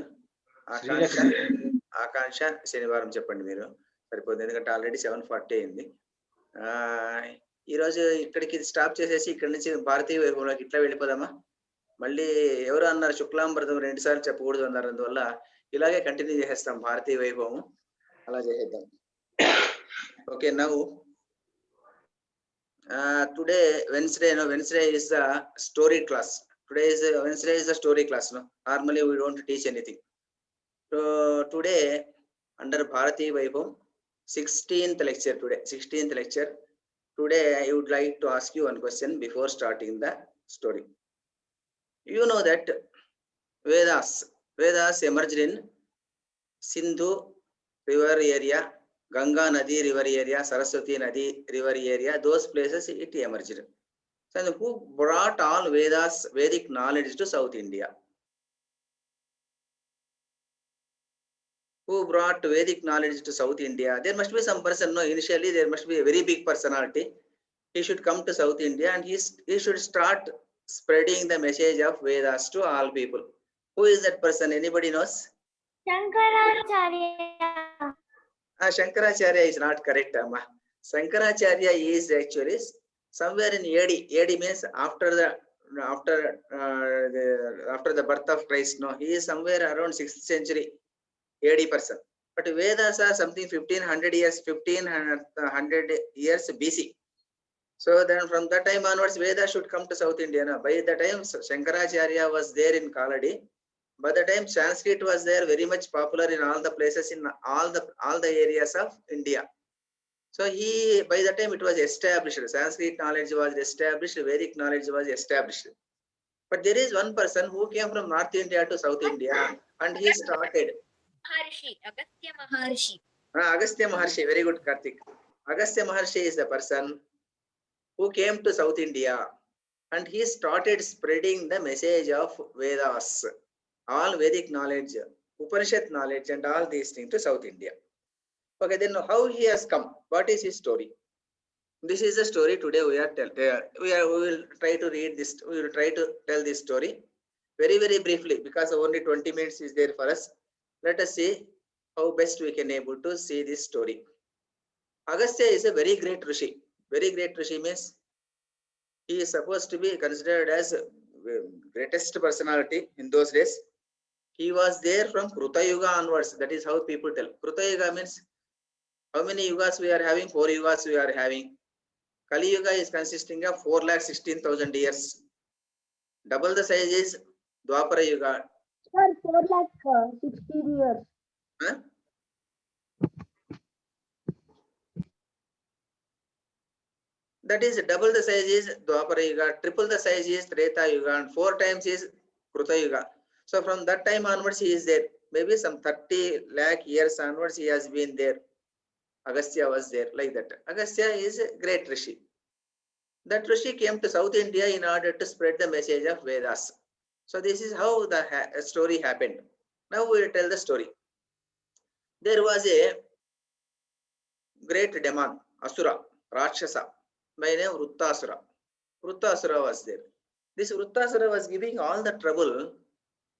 ఆకాంక్ష శనివారం చెప్పండి మీరు, సరిపోతుంది. ఎందుకంటే ఆల్రెడీ 7:40 అయింది. ఈరోజు ఇక్కడికి స్టాప్ చేసేసి ఇక్కడి నుంచి భారతీయ వైభవంలోకి ఇట్లా వెళ్ళిపోదామా? మళ్ళీ ఎవరు అన్నారు శుక్లాంబరదం 2 సార్లు చెప్పకూడదు అన్నారు, అందువల్ల ఇలాగే కంటిన్యూ చేసేస్తాం భారతీయ వైభవం, అలా చేసేద్దాం. Okay, now today Wednesday is the story class. Wednesday is the story class. Normally we don't teach anything. So today under Bharati Vaibhavam 16th lecture today I would like to ask you one question before starting the story. You know that Vedas emerged in Sindhu river area, Ganga Nadi river area, Saraswati Nadi river area, those places it emerged. So who brought all Vedic knowledge to South India? Who brought Vedic knowledge to South India? There must be some person, no, initially there must be a very big personality. He should come to South India and he should start spreading the message of Vedas to all people. Who is that person? Anybody knows? Shankaracharya. Shankaracharya is not correct, Amma. Shankaracharya is actually somewhere in AD. AD means after the birth of Christ. No, he is somewhere around 6th century AD person. But Vedas are something 1500 years BC. So then from that time onwards, Vedas should come to South India. No? By the time Shankaracharya was there in Kaladi, by the time Sanskrit was there, very much popular in all the places in all the areas of India. So by the time it was established, Sanskrit knowledge was established, Vedic knowledge was established. But there is one person who came from North India to South India and he started. Agastya Maharshi, very good, Karthik. Agastya Maharshi is the person who came to South India and he started spreading the message of Vedas, all Vedic knowledge, Upanishad knowledge and all these things to South India. Okay, then how he has come? What is his story? This is the story today we will try to read this. We will try to tell this story very, very briefly because only 20 minutes is there for us. Let us see how best we can able to see this story. Agastya is a very great Rishi. Very great Rishi means he is supposed to be considered as greatest personality in those days. He was there from Kruta Yuga onwards. That is how people tell. Kruta Yuga means how many yugas we are having? 4 yugas we are having. Kali Yuga is consisting of 4,16,000 years. Double the size is Dwapara Yuga. Sir, 4,16 years. Huh? That is double the size is Dwapara Yuga, triple the size is Treta Yuga, and 4 times is Kruta Yuga. So from that time onwards he is there. Maybe some 30 lakh years onwards he has been there. Agastya was there like that. Agastya is a great Rishi. That Rishi came to South India in order to spread the message of Vedas. So this is how the story happened. Now we will tell the story. There was a great demon, Asura, Rakshasa, by name Vrittasura. Vrittasura was there. This Vrittasura was giving all the trouble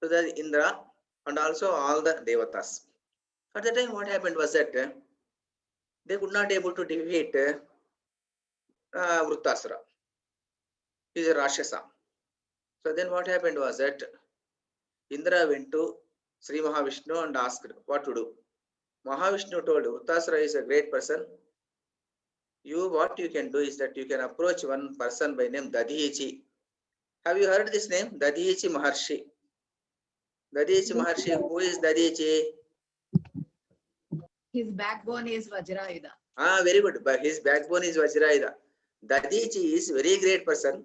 to the Indra and also all the Devatas. At the time, what happened was that they could not able to defeat Vrittasura. He is a Rakshasa. So then what happened was that Indra went to Sri Mahavishnu and asked what to do. Mahavishnu told Vrittasura is a great person. What you can do is that you can approach one person by name Dadhichi. Have you heard this name? Dadhichi Maharshi. Dadhichi Maharshi. Who is Dadhichi? His backbone is Vajrayudha. Very good. But his backbone is Vajrayudha. Dadhichi is very great person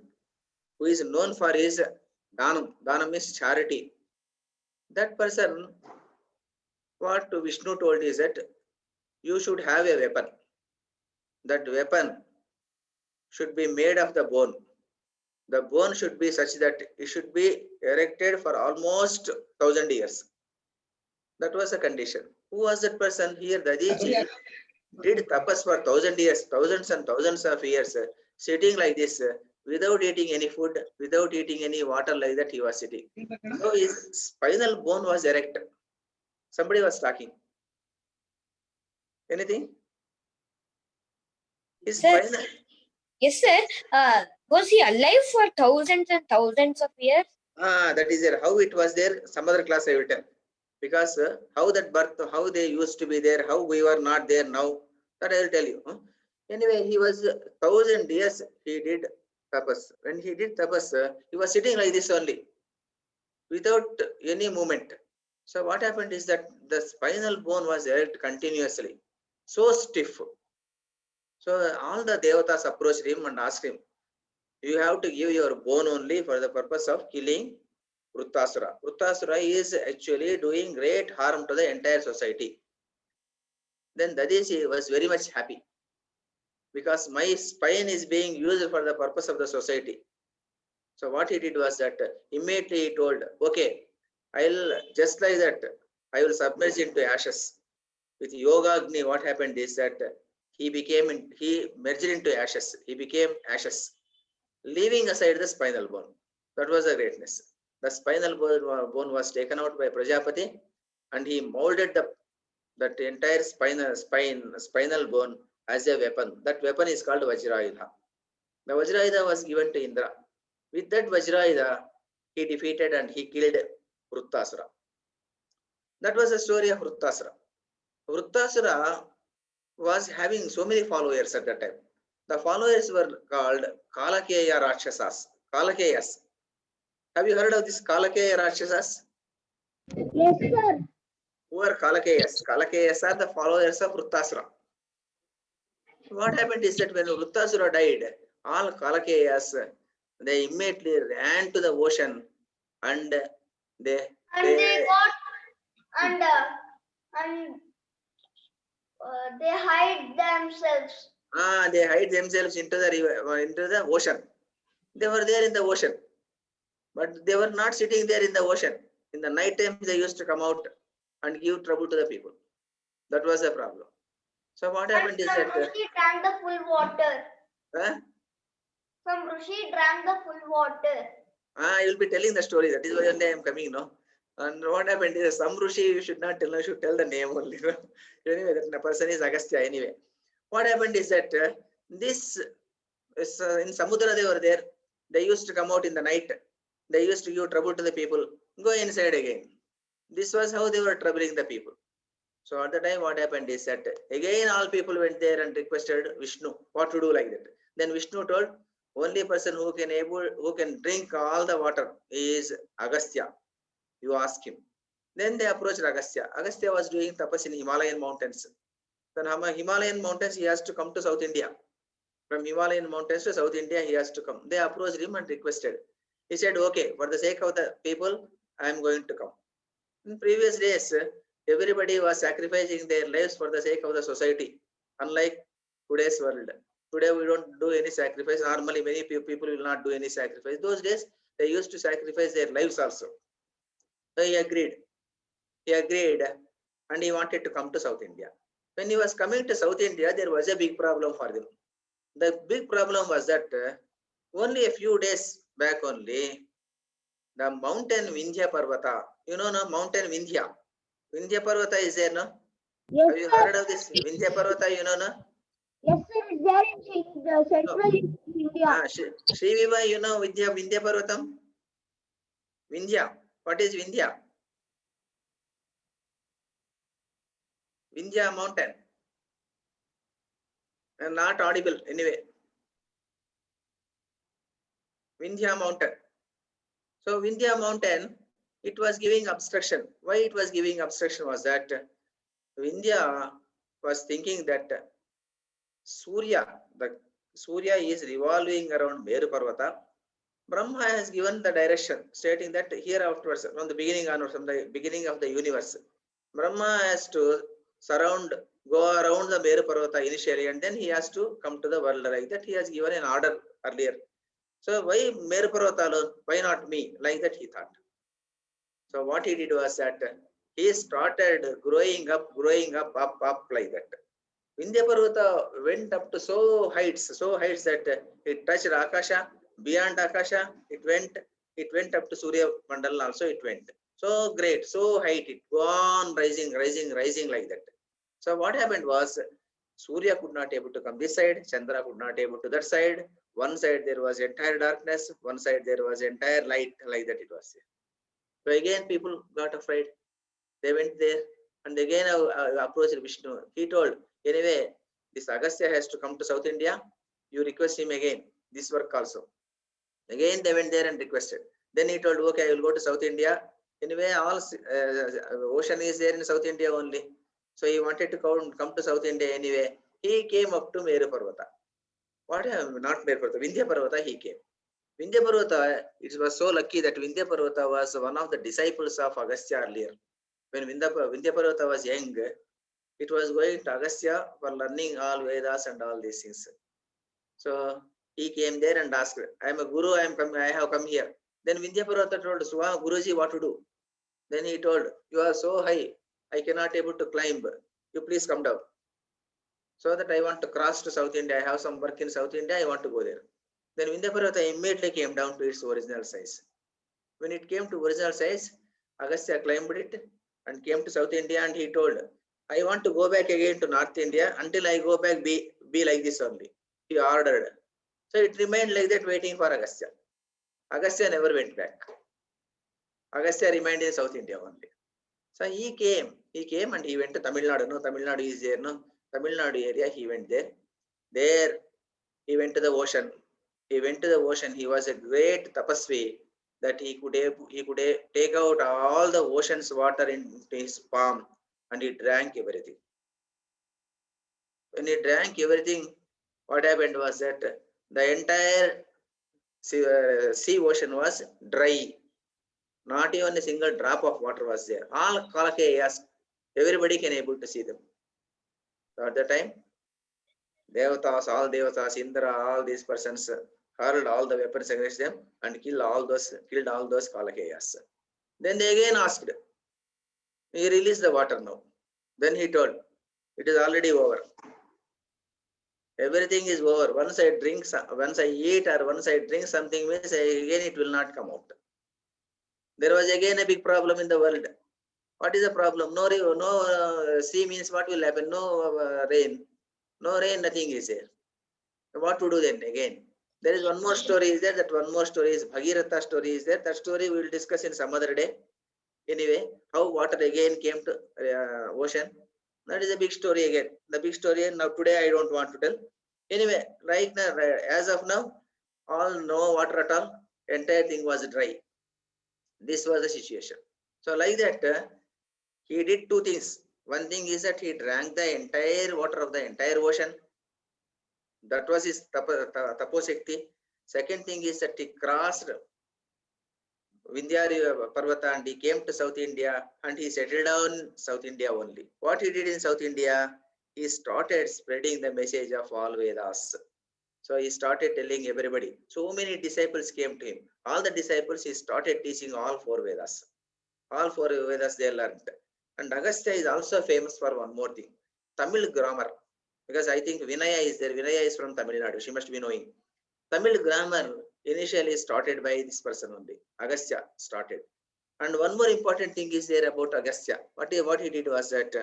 who is known for his Dhanam. Dhanam means charity. That person, what Vishnu told is that you should have a weapon. That weapon should be made of the bone. The bone should be such that it should be erected for almost 1,000 years. That was the condition. Who was that person? Here, Dadhichi did tapas for 1,000 years, thousands and thousands of years, sitting like this, without eating any food, without eating any water, like that he was sitting. So his spinal bone was erect. Somebody was talking. Anything? His spinal. Yes, sir. Was he alive for thousands and thousands of years? That is there. How it was there, some other class I will tell. Because how that birth, how they used to be there, how we were not there now, that I will tell you. Anyway, he was 1,000 years he did tapas. When he did tapas, he was sitting like this only, without any movement. So what happened is that the spinal bone was erect continuously, so stiff. So all the devatas approached him and asked him, you have to give your bone only for the purpose of killing Vrittasura. Vrittasura is actually doing great harm to the entire society. Then Dadhichi was very much happy, because my spine is being used for the purpose of the society. So what he did was that immediately he told, okay, I'll just like that, I will submerge into ashes. With Yoga Agni, what happened is that he merged into ashes. He became ashes, leaving aside the spinal bone. That was the greatness. The spinal bone was taken out by Prajapati, and he molded that entire spinal bone as a weapon. That weapon is called Vajrayudha. The Vajrayudha was given to Indra. With that Vajrayudha, he defeated and he killed Vrittasura. That was the story of Vrittasura. Vrittasura was having so many followers at that time. The followers were called Kalakeya Rakshasas. Kalakeyas. Have you heard of this Kalakeya Rakshasas? Yes, sir. Who are Kalakeyas? Kalakeyas are the followers of Vrittasura. What happened is that when Vrittasura died, all Kalakeyas, they immediately ran to the ocean and they hide themselves. They hide themselves into the river, into the ocean. They were there in the ocean, but they were not sitting there in the ocean. In the night time, they used to come out and give trouble to the people. That was the problem. So what happened is that Rishi drank the full water. Some Rishi drank the full water. I will be telling the story. That is why only I am coming now. And what happened is some Rishi you should not tell. You should tell the name only. Anyway, that person is Agastya. Anyway, what happened is that this is, in Samudra they were there. They used to come out in the night. They used to give trouble to the people. Go inside again. This was how they were troubling the people. So at the time, what happened is that again all people went there and requested Vishnu what to do like that. Then Vishnu told, only person who can drink all the water is Agastya. You ask him. Then they approached Agastya. Agastya was doing tapas in Himalayan mountains. Then Himalayan mountains, he has to come to South India. From Himalayan mountains to South India, he has to come. They approached him and requested. He said, okay, for the sake of the people, I am going to come. In previous days, everybody was sacrificing their lives for the sake of the society. Unlike today's world. Today we don't do any sacrifice. Normally many people will not do any sacrifice. Those days they used to sacrifice their lives also. So he agreed. And he wanted to come to South India. When he was coming to South India, there was a big problem for them. The big problem was that Only a few days back only, the mountain Vindhya Parvata, you know, no, mountain Vindhya. Vindhya Parvata is there, no? Yes, Have you heard of this Vindhya Parvata, you know, no? Yes, sir. It's there in the central India. Sri Viva, you know, Vindhya Parvatam? Vindhya. What is Vindhya? Vindhya mountain. And not audible anyway. Vindhya mountain. So Vindhya mountain, it was giving obstruction. Why it was giving obstruction was that Vindhya was thinking that Surya is revolving around Meru Parvata. Brahma has given the direction, stating that here afterwards, from the beginning onwards, from the beginning of the universe, Brahma has to go around the Meru Parvata initially, and then he has to come to the world. Like that, he has given an order earlier. So why Meru Parvata alone? Why not me? Like that he thought. So what he did was that he started growing up like that. Vindhya Parvata went up to so heights that it touched Akasha. Beyond Akasha, it went up to Surya Mandal also it went. So great, so height, it go on rising like that. So what happened was, Surya could not able to come this side, Chandra could not able to that side. One side there was entire darkness, one side there was entire light, like that it was. So again people got afraid. They went there and again approached Vishnu. He told, anyway, this Agastya has to come to South India. You request him again, this work also. Again they went there and requested. Then he told, okay, I will go to South India. Anyway, all ocean is there in South India only. So he wanted to come to South India anyway. He came up to Meru Parvata. Not Meru Parvata, Vindhya Parvata he came. Vindhya Parvata, it was so lucky that Vindhya Parvata was one of the disciples of Agastya earlier. When Vindhya Parvata was young, it was going to Agastya for learning all Vedas and all these things. So he came there and asked, I am a guru, I have come here. Then Vindhya Parvata told, Guruji, what to do? Then he told, you are so high, I cannot able to climb. You please come down. So that I want to cross to South India. I have some work in South India, I want to go there. Then Vindhya Parvata immediately came down to its original size. When it came to original size, Agastya climbed it and came to South India, and he told, I want to go back again to North India. Until I go back, be like this only. He ordered. So it remained like that, waiting for Agastya. Agastya never went back. Agastya remained in South India only. So he came and he went to Tamil Nadu. No, Tamil Nadu is there. No, Tamil Nadu area, he went there. There, he went to the ocean. He went to the ocean. He was a great tapasvi that he could take out all the ocean's water in his palm, and he drank everything. When he drank everything, what happened was that the entire sea ocean was dry. Not even a single drop of water was there. All Kalakeyas, everybody can able to see them. So at the time, all Devatas, Indra, all these persons hurled all the weapons against them and killed all those Kalakeyas. Then they again asked, he released the water now. Then he told, it is already over. Everything is over. Once I eat or once I drink something, means again it will not come out. There was again a big problem in the world. What is the problem? No sea means what will happen? No rain. No rain, nothing is there. What to do then again? There is one more story is there. That one more story is Bhagiratha story is there. That story we will discuss in some other day. Anyway, how water again came to ocean. That is a big story again. The big story, now today I don't want to tell. Anyway, right now, as of now, all no water at all. Entire thing was dry. This was the situation. So like that, he did two things. One thing is that he drank the entire water of the entire ocean. That was his taposhakti. Second thing is that he crossed Vindhya Parvata and he came to South India and he settled down South India only. What he did in South India, he started spreading the message of all Vedas. So he started telling everybody. So many disciples came to him. All the disciples, he started teaching all four Vedas. All four Vedas they learned. And Agastya is also famous for one more thing. Tamil grammar. Because I think Vinaya is there. Vinaya is from Tamil Nadu. She must be knowing. Tamil grammar initially started by this person only. Agastya started. And one more important thing is there about Agastya. What he did was that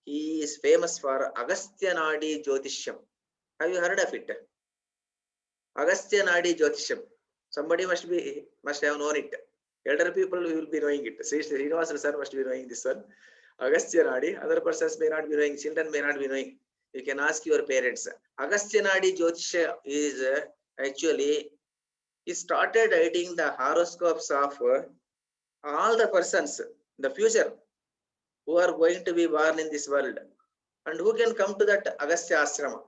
he is famous for Agastya Nadi Jyotishyam. Have you heard of it? Agastya Nadi Jyotishyam. Somebody must have known it. Elder people will be knowing it. Srinivasa sir must be knowing this one. Agastya Nadi. Other persons may not be knowing. Children may not be knowing. You can ask your parents. Agastya Nadi Jyotisha is actually, he started writing the horoscopes of all the persons in the future who are going to be born in this world and who can come to that Agastya Ashrama.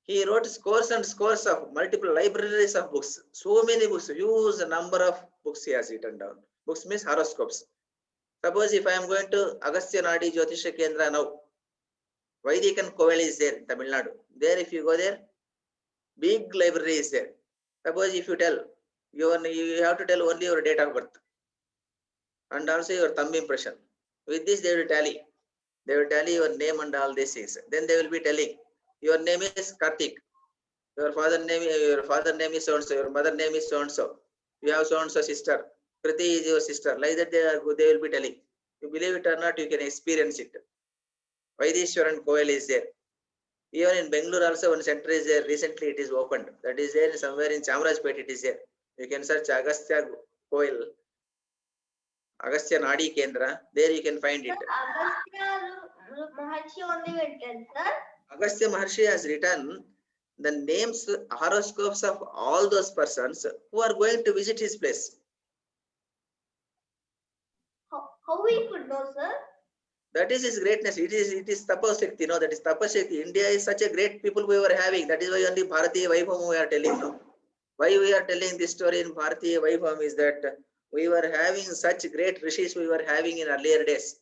He wrote scores and scores of multiple libraries of books. So many books, huge number of books he has written down. Books means horoscopes. Suppose if I am going to Agastya Nadi Jyotisha Kendra now, Vaidikan Kovel is there in Tamil Nadu. There if you go there, big library is there. Suppose if you tell, you have to tell only your date of birth and also your thumb impression. With this they will tally. They will tally your name and all these things. Then they will be telling, your name is Karthik. Your father name is so and so. Your mother name is so and so. You have so and so sister. Kriti is your sister. Like that they will be telling. You believe it or not, you can experience it. Vaidishwaran Koil is there. Even in Bangalore also one center is there. Recently it is opened. That is there somewhere in Chamarajpet it is there. You can search Agastya Koil, Agastya Nadi Kendra. There you can find it. Agastya Maharshi has written the names, horoscopes of all those persons who are going to visit his place. How we could know, sir? That is his greatness. It is Tapashakti. No, that is Tapashakti. India is such a great people we were having. That is why only Bharatiya Vaibhavam we are telling now. Why we are telling this story in Bharatiya Vaibhavam is that we were having such great rishis we were having in earlier days.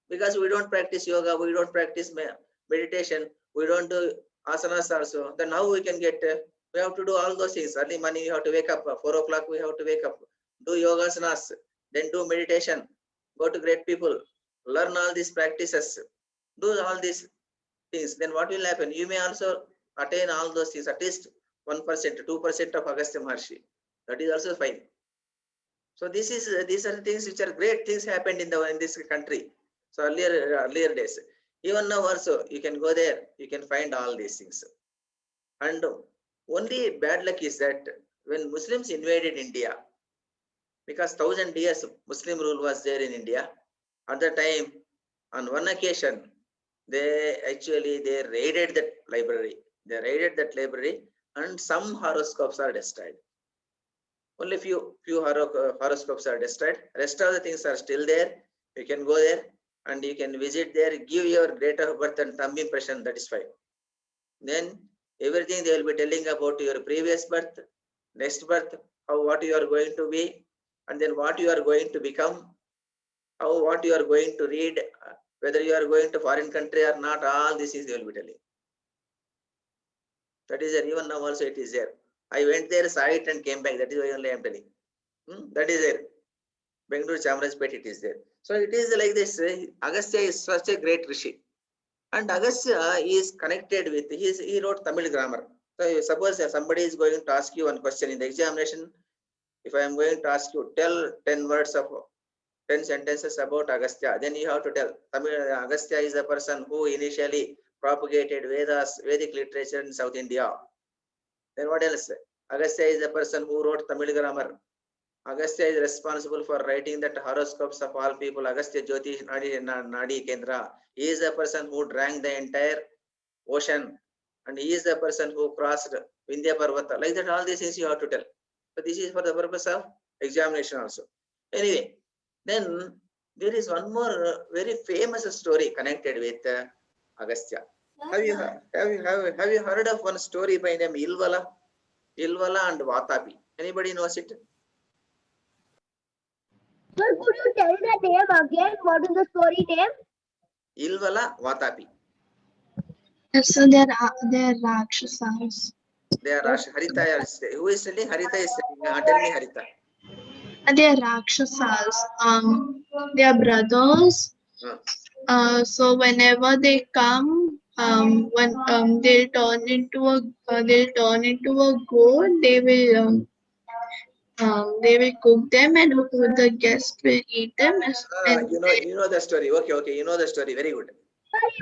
Because we don't practice yoga, we don't practice meditation, we don't do asanas also. Then now we can get, we have to do all those things. Early morning we have to wake up, 4 o'clock we have to wake up, do yogasanas, then do meditation, go to great people, learn all these practices, do all these things. Then what will happen? You may also attain all those things, at least 1%, 2% of Agastya Maharshi. That is also fine. So these are the things which are great things happened in this country. So earlier days. Even now also you can go there, you can find all these things. And only bad luck is that when Muslims invaded India, because 1000 years Muslim rule was there in India, at the time on one occasion they raided that library. They raided that library and some horoscopes are destroyed. Only few horoscopes are destroyed. Rest of the things are still there. You can go there and you can visit there, give your date of birth and thumb impression, that is fine. Then everything they will be telling about your previous birth, next birth, what you are going to be, and then what you are going to become, what you are going to read, whether you are going to foreign country or not, all these things they will be telling. That is there. Even now also it is there. I went there, saw it and came back. That is why only I am telling. That is there. Bangalore, Chamarajpet, it is there. So it is like this. Agastya is such a great rishi. And Agastya is connected with, he wrote Tamil grammar. So suppose somebody is going to ask you one question in the examination. If I am going to ask you, tell 10 sentences about Agastya, then you have to tell. Agastya is a person who initially propagated Vedic literature in South India. Then what else? Agastya is the person who wrote Tamil grammar. Agastya is responsible for writing that horoscopes of all people. Agastya Jyotish Nadi Kendra. He is the person who drank the entire ocean. And he is the person who crossed Vindhya Parvata. Like that, all these things you have to tell. So this is for the purpose of examination also. Anyway, then there is one more very famous story connected with Agastya. Have you heard of one story by name Ilvala and Vatapi? Anybody knows it? Sir, could you tell the name again? What is the story name? Ilvala, Vatapi. So they're Rakshasas. They are Harita. Who is telling? Harita is telling. Tell me, Harita. They are Rakshasas. They are brothers. So whenever they come, when they'll turn into a goat, they will cook them and the guests will eat them. And You know the story. Okay, you know the story. Very good.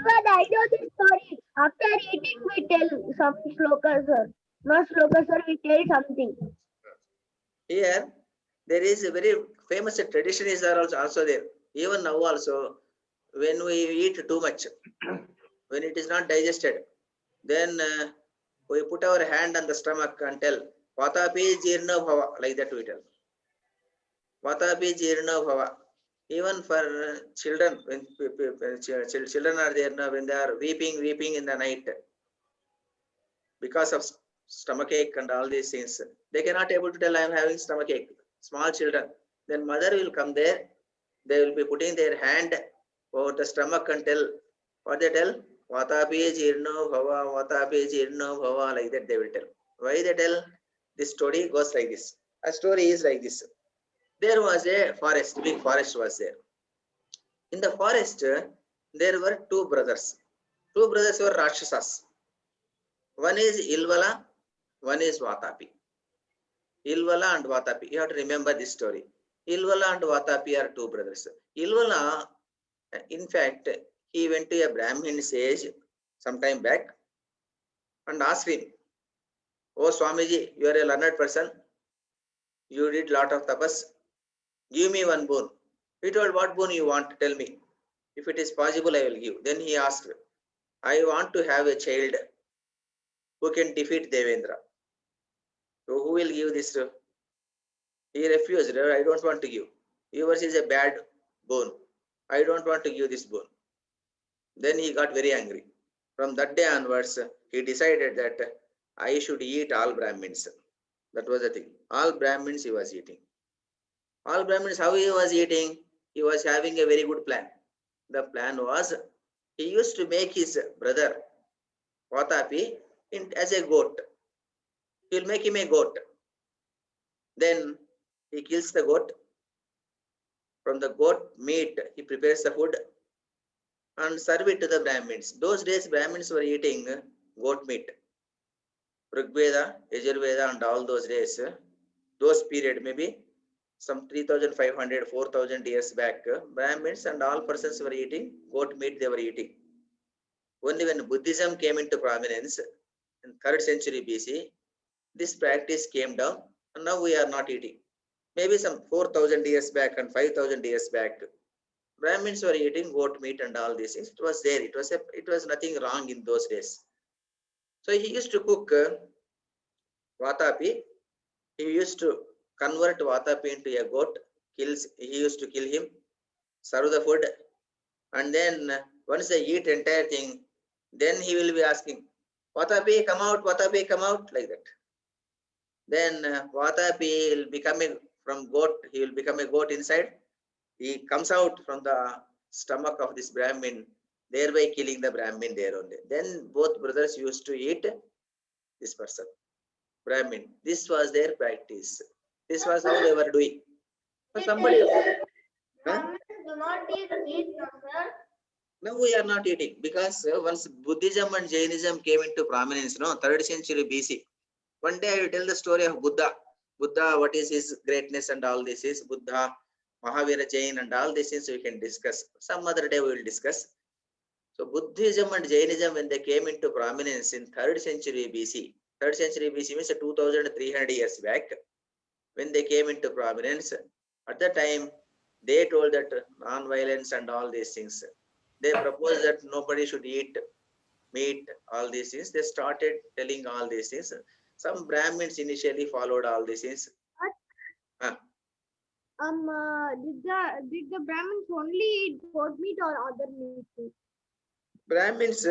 But I know this story. After eating, we tell some slokas, sir. Not slokas, sir. We tell something. Here, there is a very famous tradition is there also there. Even now also, when we eat too much, when it is not digested, then we put our hand on the stomach and tell, Vatapi jirna bhava, like that we tell. Vatapi jirna bhava. Even for children, when children are there, when they are weeping in the night, because of stomachache and all these things, they cannot able to tell I am having stomachache. Small children, then mother will come there, they will be putting their hand over the stomach and tell, what they tell? Vatapi jirno bhava, vatapi jirno bhava, like that they will tell. Why they tell? This story goes like this. A story is like this. There was a forest, big forest was there. In the forest, there were two brothers. Two brothers were Rakshasas. One is Ilvala, one is Vatapi. Ilvala and Vatapi. You have to remember this story. Ilvala and Vatapi are two brothers. Ilvala, in fact, he went to a Brahmin sage some time back and asked him, "Oh Swamiji, you are a learned person. You did lot of tapas. Give me one boon." He told, "What boon you want? Tell me. If it is possible, I will give." Then he asked, "I want to have a child who can defeat Devendra. So who will give this?" He refused. "I don't want to give. Yours is a bad boon. I don't want to give this boon." Then he got very angry. From that day onwards, he decided that I should eat all Brahmins. That was the thing. All Brahmins he was eating. All Brahmins, how he was eating? He was having a very good plan. The plan was, he used to make his brother Vatapi as a goat. He will make him a goat. Then he kills the goat. From the goat meat, he prepares the food and serve it to the Brahmins. Those days, Brahmins were eating goat meat. Rigveda, Yajurveda, and all those days, those period, maybe some 3,500, 4,000 years back, Brahmins and all persons were eating goat meat, they were eating. Only when Buddhism came into prominence in 3rd century BC, this practice came down and now we are not eating. Maybe some 4,000 years back and 5,000 years back, Brahmins were eating goat meat and all these things. It was there. It was nothing wrong in those days. So he used to cook Vatapi. He used to convert Vatapi into a goat. He used to kill him, serve the food, and then once they eat entire thing, then he will be asking, "Vatapi, come out, Vatapi, come out," like that. Then Vatapi will become from goat, he will become a goat inside. He comes out from the stomach of this Brahmin, thereby killing the Brahmin there only. Then both brothers used to eat this person, Brahmin. This was their practice. This was how they were doing. For somebody else. Huh? Do not eat meat, no, sir. No, we are not eating because once Buddhism and Jainism came into prominence, 3rd century BC. One day I will tell the story of Buddha. Buddha, what is his greatness and all this is Buddha, Mahavira Jain and all these things we can discuss. Some other day we will discuss. So Buddhism and Jainism, when they came into prominence in 3rd century BC, 3rd century BC means 2,300 years back, when they came into prominence, at the time, they told that non-violence and all these things. They proposed that nobody should eat meat, all these things. They started telling all these things. Some Brahmins initially followed all these things. Did the Brahmins only eat goat meat or other meat too? Brahmins,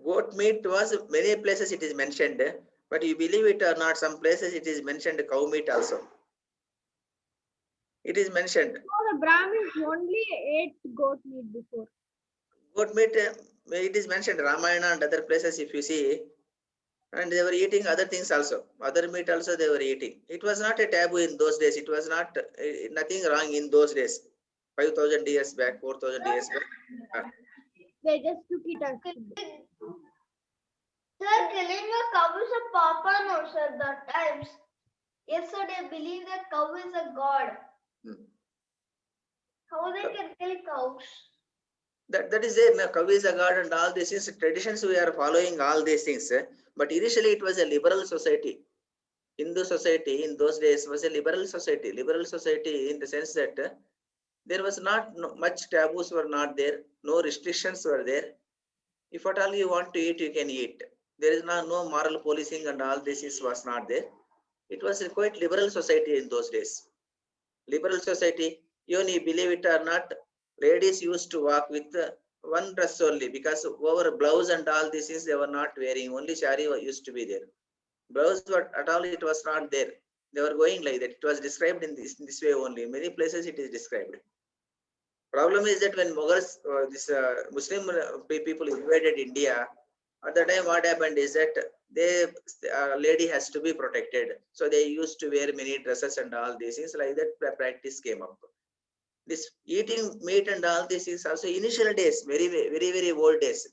goat meat was many places it is mentioned, but you believe it or not, some places it is mentioned cow meat also. It is mentioned. No, the Brahmins only ate goat meat before. Goat meat, it is mentioned Ramayana and other places if you see, and they were eating other things also. Other meat also they were eating. It was not a taboo in those days. It was not nothing wrong in those days. 5,000 years back, 4,000 years back. They just took it as food. Sir, killing a cow is a papa no, sir, that times. Yes, sir, they believe that cow is a god. How they can kill cows? That is there. Now, cow is a god and all these things. Traditions we are following all these things. But initially it was a liberal society. Hindu society in those days was a liberal society. Liberal society in the sense that there was not much taboos were not there. No restrictions were there. If at all you want to eat, you can eat. There is no moral policing and all this was not there. It was a quite liberal society in those days. Liberal society, even you believe it or not, ladies used to walk with one dress only because over blouse and all this is they were not wearing. Only sari used to be there. Blouse at all it was not there. They were going like that. It was described in this way only. In many places it is described. Problem is that when Mughals, Muslim people invaded India, at the time what happened is that lady has to be protected. So they used to wear many dresses and all these things like that practice came up. This eating meat and all this is also initial days, very old days.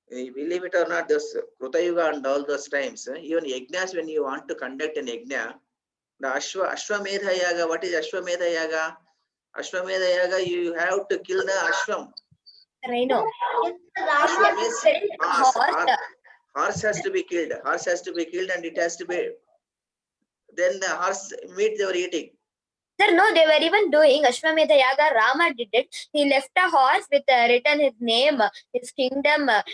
Believe it or not, those Kruta Yuga and all those times, even yajnas, when you want to conduct an yajna, the Ashwamedha Yaga, what is Ashwamedha Yaga? Ashwamedha Yaga, you have to kill the Ashwam. I know. Ashwam is Horse. horse has to be killed. Horse has to be killed and it has to be, then the horse meat they were eating. Sir, no, they were even doing Ashwamedha Yaga. Rama did it. He left a horse with written his name, his kingdom. That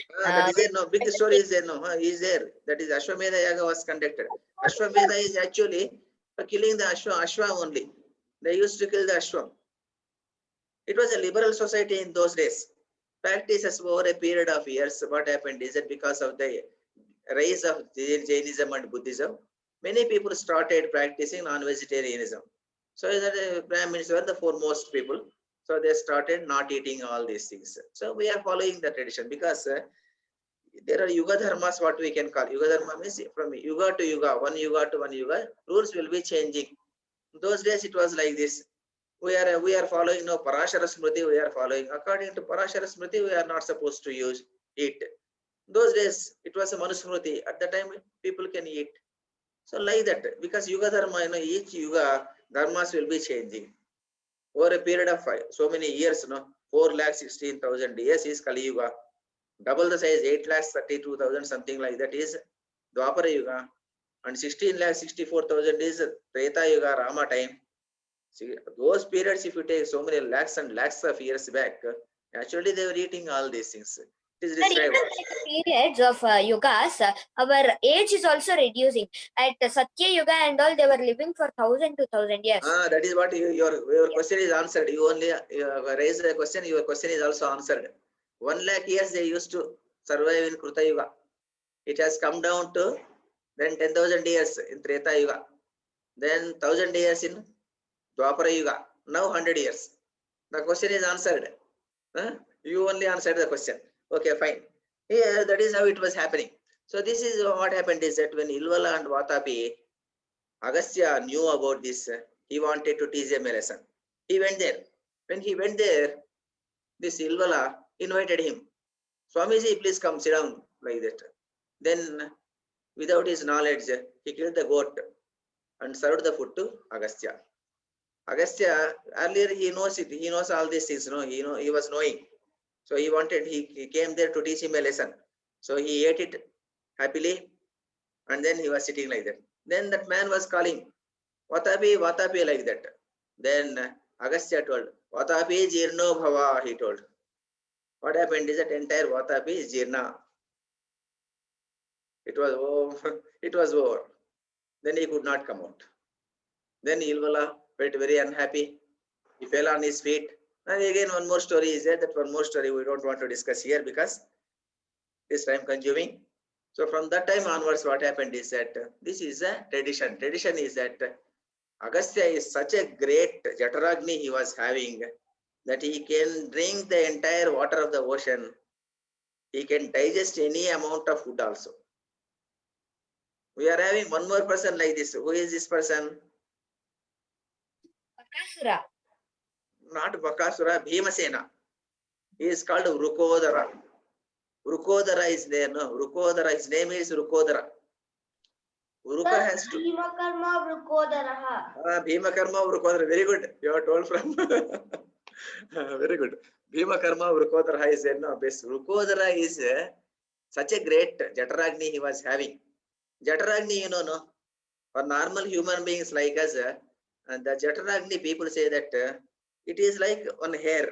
is there, no big story is there, no, he is there. That is Ashwamedha Yaga was conducted. Ashwamedha is actually for killing the Ashwam only. They used to kill the Ashwam. It was a liberal society in those days. Practices over a period of years. What happened is that because of the rise of Jainism and Buddhism, many people started practicing non-vegetarianism. So the Brahmins were the foremost people. So they started not eating all these things. So we are following the tradition because there are Yuga Dharmas, what we can call. Yuga Dharma means from Yuga to Yuga, one Yuga to one Yuga, rules will be changing. In those days it was like this. We are following no Parashara Smriti, we are following. According to Parashara Smriti, we are not supposed to eat. Those days it was a Manusmriti. At the time people can eat. So like that, because Yuga Dharma, each Yuga Dharmas will be changing. Over a period of so many years, 4,16,000 years is Kali Yuga. Double the size, 8,32,000, something like that is Dwapara Yuga. And 16,64,000 is Treta Yuga, Rama time. See, those periods, if you take so many lakhs and lakhs of years back, actually they were eating all these things. It is But even described. like periods of yugas, our age is also reducing. At Satya Yuga and all, they were living for 1,000 to 1,000 years. That is what your question is answered. You only raise a question, your question is also answered. 1 lakh years they used to survive in Kruta Yuga. It has come down to then 10,000 years in Treta Yuga. Then 1,000 years in Dwapara Yuga. Now 100 years. The question is answered. You only answered the question. Okay, fine. Yeah, that is how it was happening. So this is what happened is that when Ilvala and Vatapi, Agastya knew about this, he wanted to teach them a lesson. He went there. When he went there, this Ilvala invited him. Swamiji, please come sit down like that. Then, without his knowledge, he killed the goat and served the food to Agastya. Agastya, earlier he knows it. He knows all these things. He was knowing. So he came there to teach him a lesson. So he ate it happily, and then he was sitting like that. Then that man was calling, Vatapi, Vatapi, like that. Then Agastya told, Vatapi Jirno Bhava, he told. What happened is that entire Vatapi is Jirna. It was over. It was over. Then he could not come out. Then Ilvala felt very unhappy. He fell on his feet. And again, one more story is there. That one more story we don't want to discuss here because it's time consuming. So from that time onwards, what happened is that this is a tradition. Tradition is that Agastya is such a great Jataragni he was having that he can drink the entire water of the ocean. He can digest any amount of food also. We are having one more person like this. Who is this person? Bakasura. Not Bakasura, Bhimasena. He is called Vrukodara. Vrukodara is there, no? Vrukodara, his name is Vrukodara. Vruka has to. Bhimakarma Vrukodaraha. Bhimakarma Vrukodara, very good. You are told from. Very good. Bhimakarma Vrukodara is there, no? Best. Vrukodara is such a great Jataragni he was having. Jataragni, you know, no? For normal human beings like us, the Jataragni people say that it is like one hair.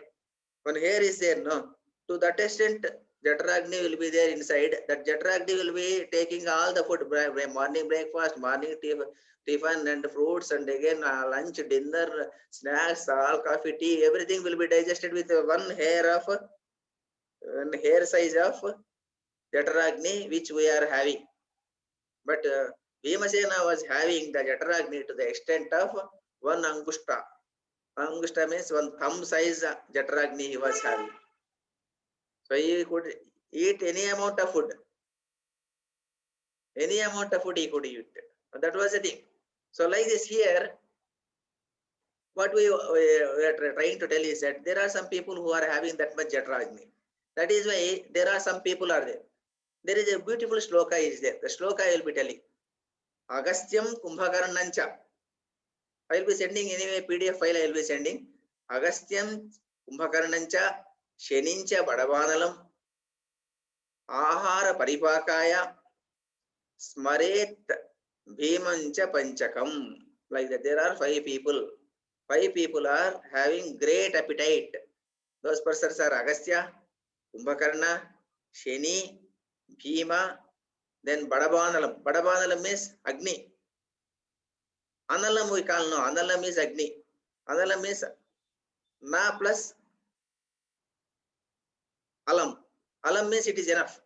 One hair is there, no? To that extent, Jataragni will be there inside. That Jataragni will be taking all the food, morning breakfast, morning tiffin and fruits, and again lunch, dinner, snacks, all coffee, tea, everything will be digested with one hair size of Jataragni which we are having. But Bhimasena was having the Jataragni to the extent of one Angushta. Angushta means one thumb size Jataragni he was having. So he could eat any amount of food. Any amount of food he could eat. That was the thing. So like this here, what we are trying to tell is that there are some people who are having that much Jataragni. That is why there are some people are there. There is a beautiful shloka is there. The shloka I will be telling. Agasthyam Kumbhakarnancha. I will be sending anyway PDF file I will be sending. Agasthyam Kumbhakarnancha Shenincha Badavanalam Ahara Paripakaya Smaret Bhimancha Panchakam. Like that, there are 5 people. 5 people are having great appetite. Those persons are Agastya, Kumbhakarna, Sheni, Bhima, then Badavanalam. Badavanalam is Agni. Analam we call no. Analam is Agni. Analam is Na plus Alam. Alam means it is enough.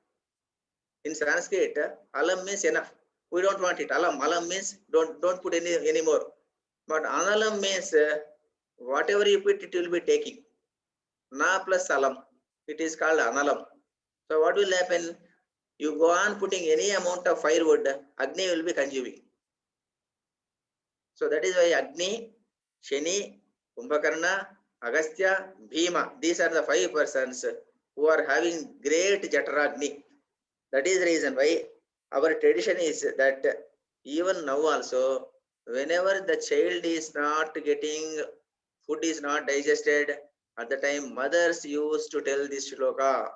In Sanskrit, Alam means enough. We don't want it. Alam means don't put any more. But Analam means whatever you put, it will be taking. Na plus Alam. It is called Analam. So what will happen? You go on putting any amount of firewood, Agni will be consuming. So that is why Agni, Sheni, Kumbhakarna, Agastya, Bhima. These are the 5 persons who are having great Jataragni. That is the reason why our tradition is that even now also, whenever the child is not getting, food is not digested, at the time mothers used to tell this shloka.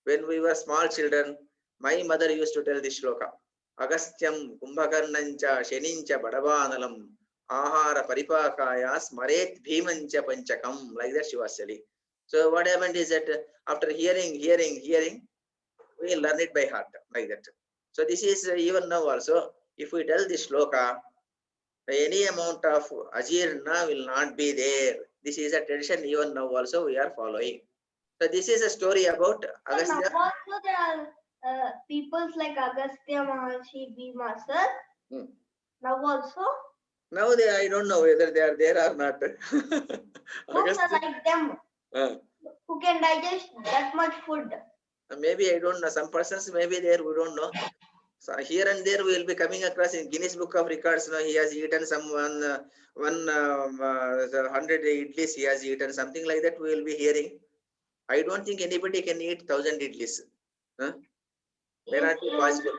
When we were small children, my mother used to tell this shloka. Agastyam Kumbhakarnancha Shenincha Badavanalam Ahara Paripakaya Smaret Bhimancha Panchakam. Like that she was telling. So what happened is that after hearing, we learn it by heart. Like that. So this is even now also, if we tell this shloka, any amount of ajirna will not be there. This is a tradition even now also we are following. So this is a story about Agastya. Also there are peoples like Agastya, Maharshi, Bhima, sir. Now also? Now I don't know whether they are there or not. Those are like them who can digest that much food. Maybe I don't know. Some persons may be there, we don't know. So here and there we will be coming across in Guinness Book of Records. He has eaten some 100 idlis. He has eaten something like that. We will be hearing. I don't think anybody can eat 1000 idlis. May not be possible.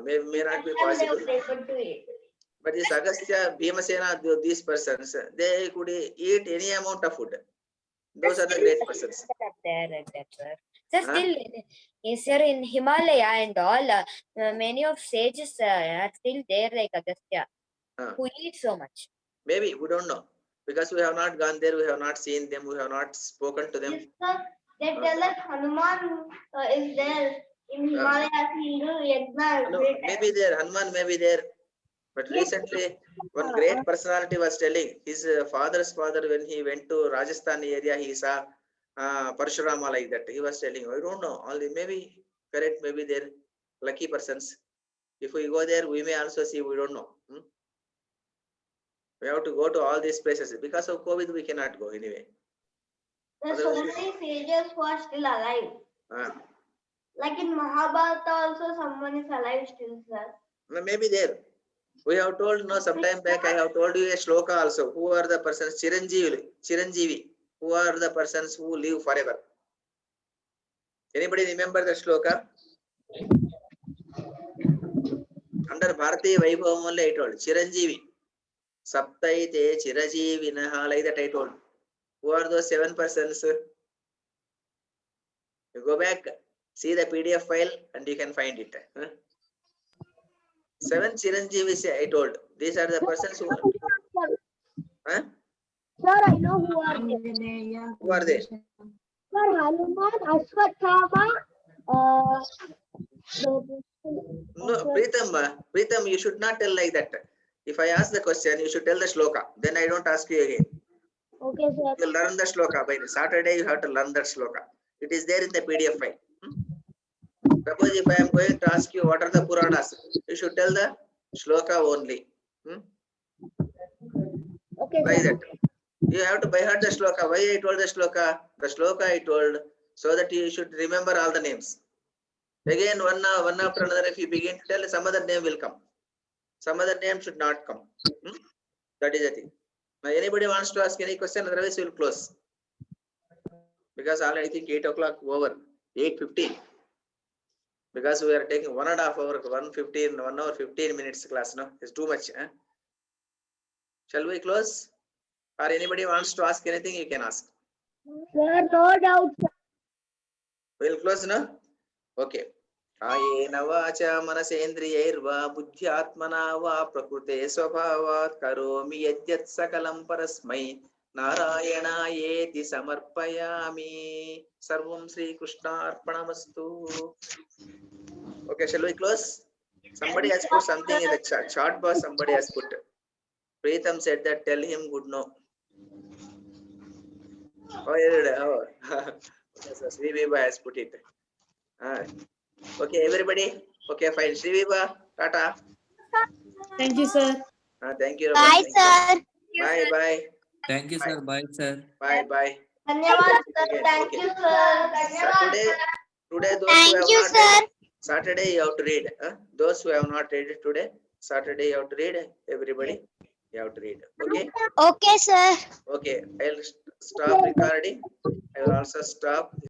May not be possible. But this Agastya, Bhimasena, these persons, they could eat any amount of food. Those are the great persons. So still, yes, sir, in Himalaya and all, many of sages are still there like Agastya, who eat so much. Maybe, we don't know. Because we have not gone there, we have not seen them, we have not spoken to them. Yes, sir. They tell us Hanuman is there in Himalaya. No, maybe there, Hanuman may be there. But recently, one great personality was telling his father's father, when he went to Rajasthan area, he saw Parshurama like that. He was telling, I don't know, only maybe correct, maybe they're lucky persons. If we go there, we may also see, we don't know. We have to go to all these places. Because of COVID, we cannot go anyway. There are so many sages who are still alive. Like in Mahabharata also, someone is alive still, sir. Maybe there. We have told, no, sometime back I have told you a shloka also. Who are the persons? Chiranjeevi. Who are the persons who live forever? Anybody remember the shloka? Under Bharati Vaibhavam only I told. Chiranjeevi. Saptaite Chirajeevinah, like that I told. Who are those 7 persons? You go back, see the PDF file and you can find it. 7 Chiranjeevis I told. These are the persons who are. Huh? Sir, I know who are they. Who are they? Sir, Hanuman, Ashwatthama, No, Pritam, you should not tell like that. If I ask the question, you should tell the shloka. Then I don't ask you again. okay, sir. You learn the shloka. By Saturday, you have to learn that shloka. It is there in the PDF file. Suppose if I am going to ask you what are the Puranas, you should tell the shloka only. Okay, Like sir. that. You have to by heart the shloka. Why I told the shloka? The shloka I told so that you should remember all the names. Again, one after another, if you begin to tell, some other name will come. Some other name should not come. That is the thing. Now, anybody wants to ask any question, otherwise we will close. Because already I think 8 o'clock over, 8:15. Because we are taking 1.5 hour, 1 hour 15 minutes class. No, it's too much. Shall we close? Or anybody wants to ask anything, you can ask. Sir, no doubt, sir. We'll close now. Okay. Kayena vacha manasendriyairva buddhyatmana va prakrute swabhavat karomi yadyat sakalam parasmai narayanaayeti samarpayami. Sarvam Sri Krishna Arpanamastu. Okay, shall we close? Somebody has put something in the chat box. Somebody has put. Pritam said that tell him good no. Oh. Yes, Sri Viva has put it. Okay, everybody. Okay, fine. Sri Viva, Tata. Thank you, sir. Thank you. Bye, sir. Bye. Thank you, sir. Bye, sir. Bye. Dhanyawad, sir. Thank Okay. you, sir. Dhanyawad. Today those who Thank have you, not sir. read, Saturday you have to read. Those who have not read it today, Saturday you have to read. Everybody, you have to read. Okay. Okay, sir. Okay. I'll stop recording. I will also stop.